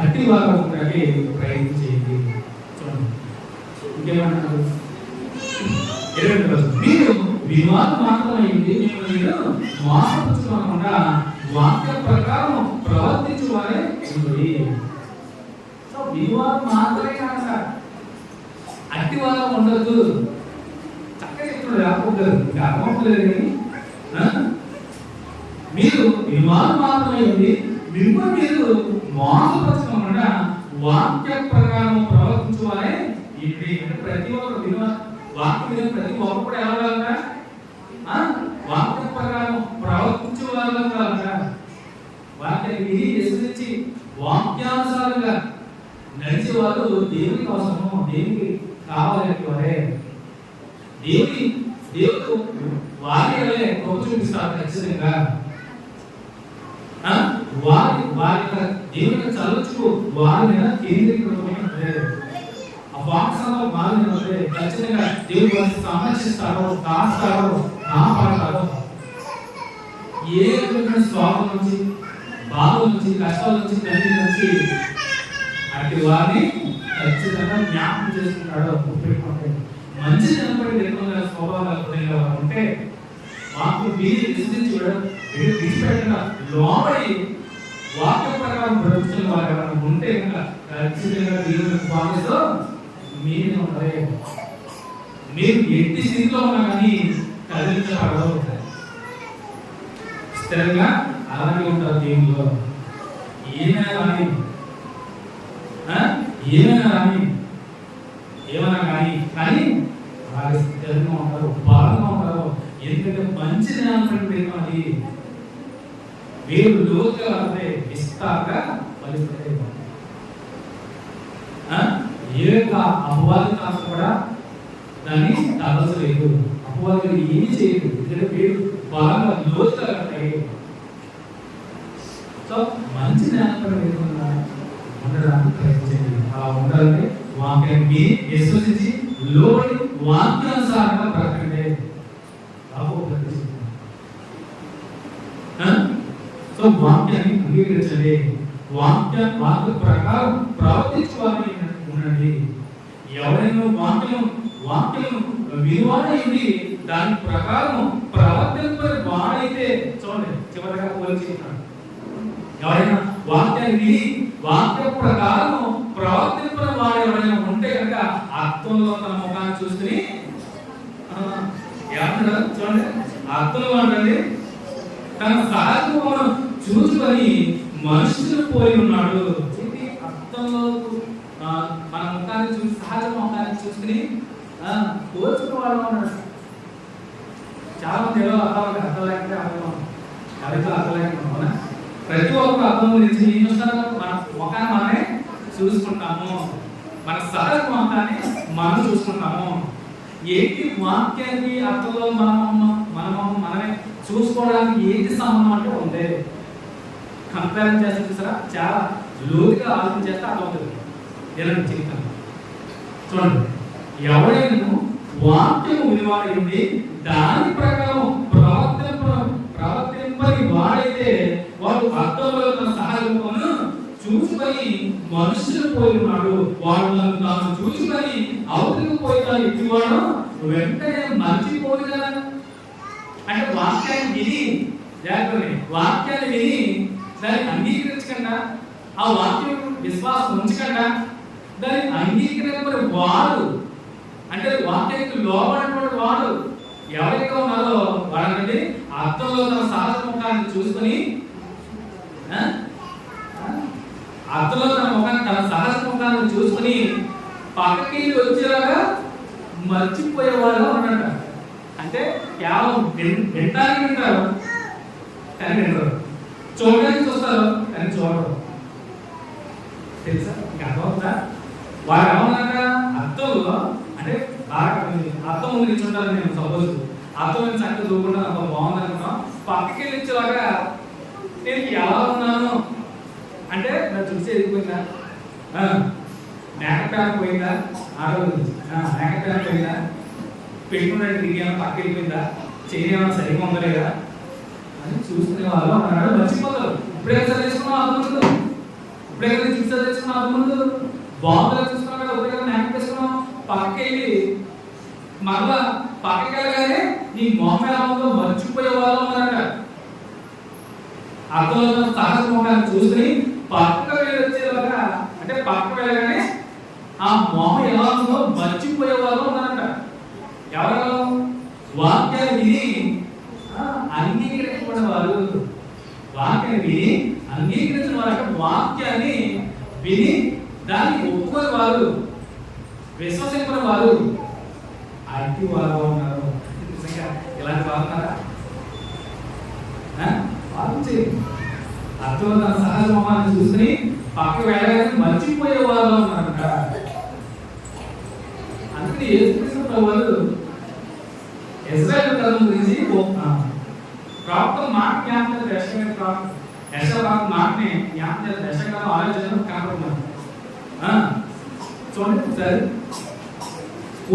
అట్టి వారు ప్రయత్నం చేయండి. చూడండి ఇంకేమంటారు, మీరు వివాదం మాత్రమైంది మీరు మోసపుచ్చుకోకుండా వాక్య ప్రకారం ప్రవర్తించు వారే ఉంది. సో వివాదం మాత్రమే కాదు సార్, అట్టి వాదం ఉండదు. చక్కగా చెప్తున్నాడు రాకపోలేదు కానీ మీరు వివాదం మాత్రమైంది మిమ్మల్ని మీరు మోసపరచుకోకుండా వాక్య ప్రకారం ప్రవర్తించు వారే ఇది. ప్రతి ఒక్కరు వాక్యం ప్రతి ఒక్కరు కూడా ఎలా వెళ్ళారా, వాక్య ప్రకారం ప్రవర్తించే వాళ్ళగా వాక్యాన్ని విశ్వసించి వాక్యానుసారంగా నడిచే వాళ్ళు దేవుని కోసము, దేవునికి కావాలని వారే దేవుడు వారి గొప్ప చూపిస్తారు. ఖచ్చితంగా వారి దేవుని చల్లచుకు వారి మీద కేంద్రీకృతమైన వాక్సంలో బాగుంటే ఖచ్చితంగా దేవుడు వారిని సంరక్షిస్తారో, కాస్తారో, కాపాడతారో. ఏ విధమైన స్వార్థం నుంచి, బాధల నుంచి, కష్టాల నుంచి, తల్లి నుంచి అటు వారిని ఖచ్చితంగా జ్ఞాపకం చేసుకుంటాడో గుర్తుపెట్టుకుంటే మంచి జనపడి నిర్మల స్వభావాలు ఉంటే మాకు వీరి విశ్వసించి విడిచిపెట్టగా లోబడి వాక్య ప్రకారం బ్రతుకుతున్న వారు ఎవరైనా ఉంటే కనుక ఖచ్చితంగా దేవుని స్వామితో మీరు ఉంటారే. మీరు ఎట్టి స్థితిలో ఉన్నా కానీ కదిలించబడదు, స్థిరంగా అలాగే ఉంటారు దేవునిలో. ఏమైనా కానీ కానీ అలాగే స్థిరంగా ఉంటారు, బలంగా ఉంటారు. ఎందుకంటే మంచి జ్ఞానం అది మీరు లోతుగా అంటే విస్తారంగా ఫలిస్తాయి. ఏ యొక్క అపవాది కాస్త కూడా దాన్ని తగలలేదు. అపవాది ఏమి చేయదు, ఎందుకంటే మీరు బలంగా లోతుగా ఉంటాయి. సో మంచి జ్ఞానపరంగా ఉండడానికి ప్రయత్నించండి. అలా ఉండాలంటే వాక్యాన్ని విశ్వసించి లోబడి వాక్యానుసారంగా బ్రతకండి. వాక్య ప్రకారం ప్రవర్తించువారై ఉండండి. ఎవరైనా వాక్యం విలువైంది దాని ప్రకారం ప్రవర్తింపని వాడైతే, చూడండి చివరిగా పోల్చి, ఎవరైనా వాక్యాన్ని విని వాక్య ప్రకారం ప్రవర్తింపని వాడు ఎవరైనా ఉంటే కనుక అర్థంలో తన ముఖాన్ని చూసుకుని ఏమంటారు చూడండి, అర్థంలో అంటండి తన సహజమును చూసుకొని మనుషులు పోయి ఉన్నాడు. అర్థంలో మన ముఖాన్ని చూసి సహజ ముఖాన్ని చూసుకుని పోల్చుకున్న వాడు ఉన్నాడు. చాలా మంది ఏదో అర్థలేకపోతే అర్థలేకపోతున్నా. ప్రతి ఒక్కరు అర్థం గురించి ఏం చూస్తారు, మన ముఖాన్ని మనమే చూసుకుంటాము, మన సహజ ముఖాన్ని మనం చూసుకుంటాము. ఏంటి వాక్యానికి అర్థంలో మనమే చూసుకోవడానికి ఏంటి సంబంధం అంటే ఉంది. కంపేర్ చేస్తే చూసారా, చాలా లోతుగా ఆలోచన చేస్తే అర్థమవుతుంది. ఎలాంటి చెప్తాను చూడండి, ఎవరైనా వాక్యము విలువైంది దాని ప్రకారం ప్రవర్తింపని వాడైతే వాడు అర్థంలో తన సహజమును చూసుకొని మనుషులు పోయి ఉన్నాడు. వాడు తాను చూసుకొని అవతలికి పోయి ఎత్తివాడు వెంటనే మర్చిపోదు కదా. అంటే వాక్యాన్ని విని వాక్యాన్ని విని దాన్ని అంగీకరించకుండా, ఆ వాక్యం విశ్వాసం ఉంచకుండా దాన్ని అంగీకరించబడి వాడు, అంటే వాక్యానికి లోబడినటువంటి వాడు ఎవరైతే ఉన్నారో వాడంటే అర్థంలో తన సహజ ముఖాన్ని చూసుకొని అర్థంలో తన సహజ ముఖాన్ని చూసుకొని పక్కకి వచ్చేలాగా మర్చిపోయేవాడు అన్నట. అంటే కేవలం వింటానికి వింటారు కానీ వింటారు, చూడడానికి చూస్తారు కానీ చూడరు. తెలుసా ఇంకా అర్థమవుతుందా? వారు ఏమన్నాక అర్థంలో అంటే బాగా అర్థం ముందు నిల్చుంటారు. నేను సపోజ్ అర్థం నుంచి చక్కగా చూడకుండా అంత బాగుంది అనుకున్నాం, పక్కకి వెళ్ళిచ్చేలాగా నేను ఎలా ఉన్నాను అంటే నా చూసి ఎదిగిపోయిందా, మేకప్ ప్యాన్ పోయిందా, మేకప్ ప్యాన్ పోయిందా, పెట్టుకున్నట్టు తిరిగి పక్క వెళ్ళిపోయిందా, చేయడం సరిగ్గా ఉందా లేదా అని చూసుకునే వాళ్ళు అన్నాడు. మర్చిపోతారు. ఇప్పుడే సరి చేసుకున్నాం అర్థం ముందు, ఇప్పుడే కదా చూసి తెచ్చుకున్నాం అర్థం ముందు, బాగుందా చూసుకున్నాం కదా, ఇప్పుడే కదా మేకప్ వేసుకున్నాం, పక్కకి వెళ్ళి మరలా పక్కకి వెళ్ళగానే నీ మొహం ఎలా ఉందో మర్చిపోయే వాళ్ళు ఉన్నారట. అర్థంలో సహజ ముఖాన్ని చూసుకుని పక్కకు వెళ్ళి వచ్చేలాగా, అంటే పక్కకు వెళ్ళగానే ఆ మొహం ఎలా ఉందో మర్చిపోయే వాళ్ళు ఉన్నారట. ఎవరు? వాక్యాన్ని విని అంగీకరించబడిన వారు. వాక్యాన్ని విని అంగీకరించిన వారు, వాక్యాన్ని విని దాన్ని ఒప్పుకొని వారు, విశ్వసించిన వారు అట్టి వారు ఉన్నారు. ఇలాంటి వారున్నారా? అర్థం తన సహజ మొహాన్ని చూసుకుని పక్కకు వెళ్ళగానే మర్చిపోయే వారు ఉన్నారట. అందుకని యేసుక్రీస్తు వారు ఇశ్రాయేలు ప్రజల గురించి ప్రాప్తం మాట జ్ఞాపకం మాటని జ్ఞాపకం దశగా ఆలోచన కనపడుతున్నారు. చూడండి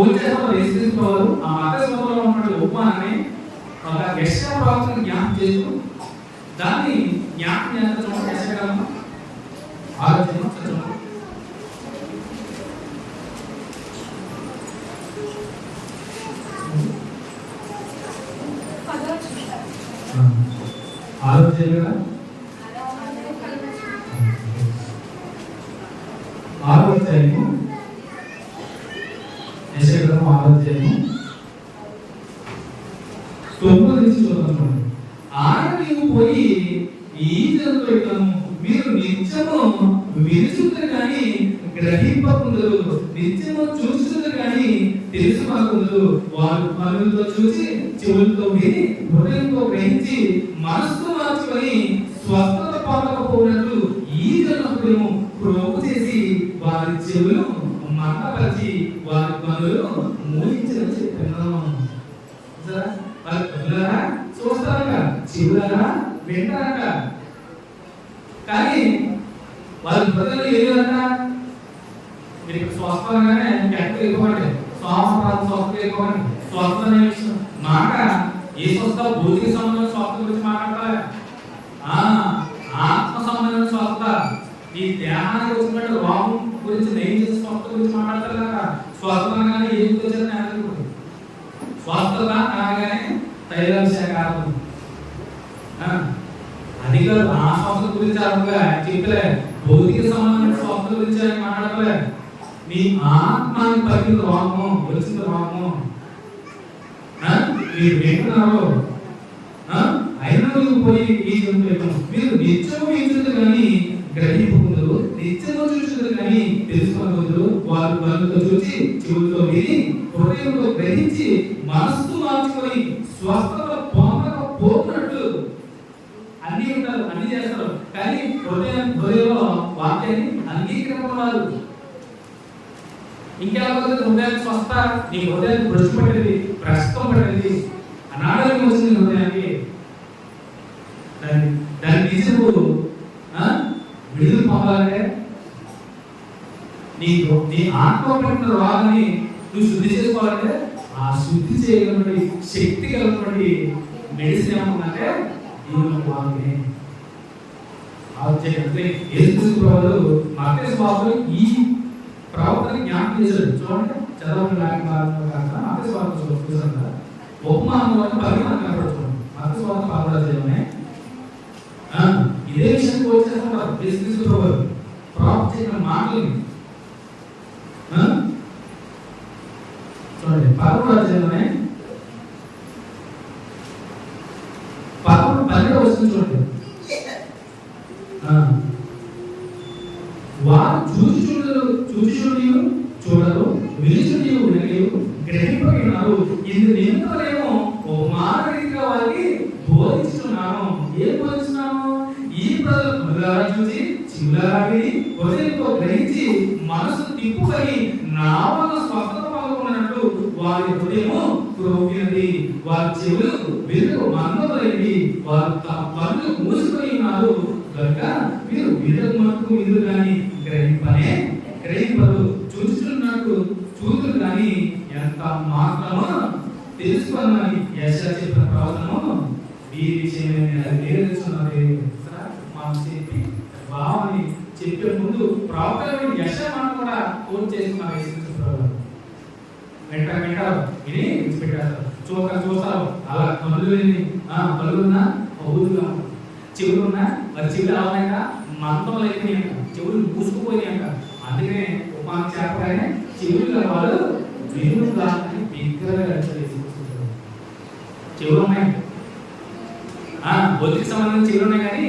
ఒకసారి యేసుక్రీస్తు వారు ఆ మత సభలో ఉన్న ఉపమానాన్ని ఒక యెషయా ప్రవక్తను జ్ఞాపకం చేస్తూ దాన్ని జ్ఞాపకం చేస్తూ చూడండి. యెషయా ఆలోచన చూడండి. ఆలోచన ఆలోచన యెషయా ఆలోచన 9 నుంచి చూద్దాం. ఆయన నీవు పోయి ఈ జనులను మీరు నిత్యము వినుచుందరు కానీ గ్రహింపకుందరు, నిత్యము చూచుందరు కానీ తెలుసుకోకుందరు. వారు కనులతో చూసి చెవులతో విని హృదయంతో గ్రహించి మనస్సు మార్చుకొని స్వస్థత పొందకపోయినట్లు ఈ జనులను ప్రోగు చేసి వారి చెవులు మంటపరిచి వారి కనులు మూయించని చెప్పాను. చూస్తారంట, చెవులారా వింటారంట, కానీ వాళ్ళ హృదయంలో ఏదంట మీరు ఇక్కడ స్వస్థంగానే ఎక్కడ ఇవ్వండి, స్వస్థ ఇవ్వండి. స్వస్థ మాట ఏ స్వస్థ భౌతిక సంబంధం స్వస్థ గురించి మాట్లాడతారా? ఆత్మ సంబంధమైన స్వస్థ, గురించి నయం చేసే స్వస్థత గురించి మాట్లాడతారు కదా. స్వస్థత అనగానే ఏం గుర్తొచ్చారని అనుకుంటుంది. స్వస్థత అనగానే తైలాభిషేకాలు అది కాదు. ఆ స్వస్థత గురించి అడగలే, చెప్పలే. భౌతిక సంబంధమైన స్వస్థత గురించి ఆయన మాట్లాడలే. నీ ఆత్మానికి పలికిన రోగము వచ్చిన రోగము మీరు వింటున్నారు. అయినా నువ్వు పోయి ఈ జీవితం మీరు నిత్యము వింటుంది కానీ గ్రహింపుకుందరు, నిత్యము చూసుకుందరు కానీ తెలుసుకోగలరు. వారు కళ్ళతో చూసి చెవులతో విని హృదయంతో గ్రహించి మనస్సు మార్చుకొని స్వస్థత పొందకపోతున్నట్లు అన్ని ఉంటారు, అన్ని చేస్తారు. కానీ హృదయంలో వాక్యాన్ని అంగీకరింపవారు. ఇంకెలా హృదయాన్ని స్వస్థ, నీ హృదయాన్ని భ్రష్టు పట్టేది, భ్రష్టం పట్టేది, అనారోగ్యం వచ్చింది హృదయానికి. దాని నుంచి నువ్వు విడుదల పొందాలంటే నీ ఆత్మ పట్టిన రోగాన్ని నువ్వు శుద్ధి చేసుకోవాలంటే ఆ శుద్ధి చేయగలిగినటువంటి శక్తి కలిగినటువంటి మెడిసిన్ ఏమవుతుందంటే దేవుని వాక్యమే. మత్తయి వార్తలో ఈ ప్రవక్తని జ్ఞాపకం చేశాడు. చూడండి, చదవండి. మత్తయి వార్త చూసారా? ఉపమానం వల్ల 10 మంది కనపడుతుంది. మత్తయి వార్త 11వ అధ్యాయమే. ఇదే విషయం వచ్చేస్తారు. ప్రవక్త చెప్పిన మాటలని చూడండి, 11వ అధ్యాయమే 12వ వచనం చూడండి. వారు చూడరు, విలుచుడియు వినలేవు, గ్రహింపగలరు. ఇది నిమిత్తమేమో ఉపమానరీతిగా వారికి బోధిస్తున్నాను. ఏం బోధిస్తున్నాను? ఈ ప్రజలు కనులారా చూసి, చెవులారా విని, హృదయంతో గ్రహించి మనసు తిప్పుకొని నా వల్ల స్వస్థత పాల్గొన్నట్లు వారి హృదయము క్రోగినది, వారి చెవులు వెలుగు మందమైనవి, వారు కళ్ళు మూసుకొని ఉన్నారు కనుక మీరు వినకు విను కానీ గ్రహింపరు, చూస్తున్నట్టు చూతులు కానీ ఎంత మాత్రమో తెలుసుకోవాలని యెషయా చెప్పిన ప్రవచనము ఈ విషయమే నేర్చుకున్నది. మనం చెప్పి భావాన్ని చెప్పే ముందు ప్రవక్తలు యెషయా మాట కూడా కోట్ చేసుకున్నారు. వింటారు ఇది విడిచిపెట్టారు. చూస్తారు అలా కళ్ళున్నా ఊరుగా, చెవులున్నా మరి చెవులు అవనాక మంతం అయిపోయినాక, చెవులు మూసుకుపోయినాక. అందుకనే ఉపమానం చెప్పగానే చెవులు వాళ్ళు వినుగా బిగ్గరగా చెవులు ఉన్నాయి. బొద్దుకి సంబంధించిన చెవులు ఉన్నాయి కానీ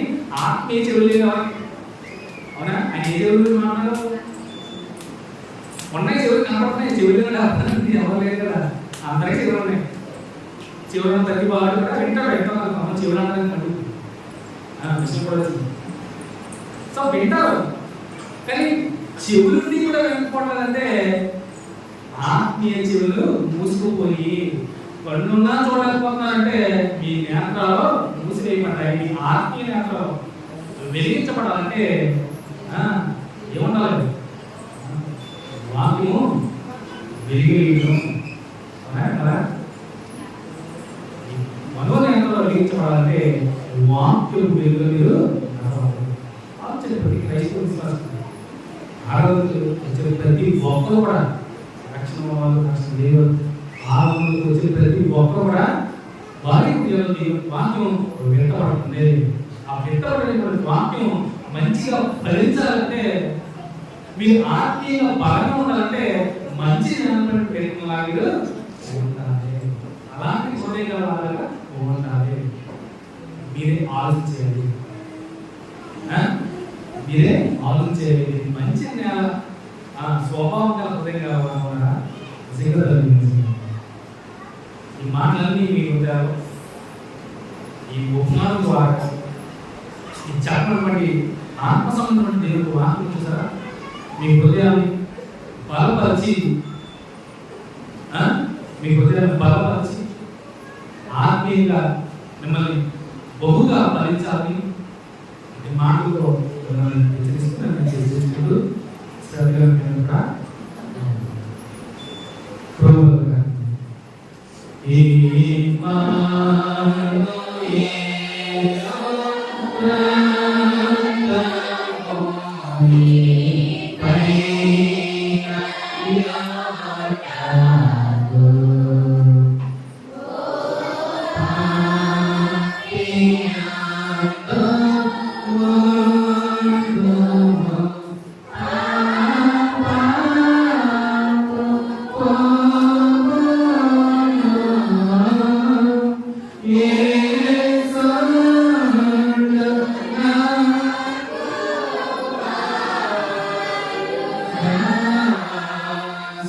ఆత్మీయ చెవులు లేవు. అవునా? ఆయన ఏ చెవులు మాట్లాడారు? ఉన్నాయి, చెవులు కనపడుతున్నాయి. చెవులు ఎవరు లేదు కదా, అందరికీ చెవులు ఉన్నాయి. చెవులను తగ్గి వాడు కూడా వింటాడు. ఎంతో చెవులు అన్నది విషయం కూడా సో వింటారు. కానీ చెవులని కూడా వినకపోవట్లేదంటే ఆత్మీయ చెవులు మూసుకుపోయి కళ్ళున్నా చూడకపోతున్నారంటే మీ నేత్రాలు మూసివేయబడ్డాయి. మీ ఆత్మీయ నేత్రాలు వెలిగించబడాలంటే ఏముండాలి? వాక్యము వెలిగించడం కదా. మనోనేత్రాలు వెలిగించబడాలంటే వాక్యం వెలుగు మీరు ప్రతి క్రైస్తవ విశ్వాసం ఆరాధనకు వచ్చే ప్రతి ఒక్కరు కూడా రక్షణ వాళ్ళు, రక్షణ దేవుడు ఆరాధనకు వచ్చే ప్రతి ఒక్కరు కూడా వారి వాక్యం వింటబడుతుంది. ఆ వింటబడినటువంటి వాక్యం మంచిగా ఫలించాలంటే, మీరు ఆత్మీయంగా బలంగా ఉండాలంటే మంచి ప్రయత్నంలాగా ఉండాలి. అలాంటి హృదయంగా వాళ్ళగా ఉండాలి. మీరే ఆలోచించాలి. మీరే ఆలోచించేది మంచి స్వభావం గల హృదయంగా ఉన్నారా? ఈ మాటలన్నీ మీకు ఈ ఉపమానం ద్వారా ఈ చెప్పినటువంటి ఆత్మ సంబంధమైన దేవుడు వాక్యం చూసారా? మీ హృదయాన్ని బలపరిచి ఆత్మీయంగా మిమ్మల్ని బహుగా ఫలించాలి. మాటలతో హెచ్చరిస్తూ శ్రద్ధగా కూడా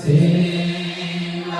సేవ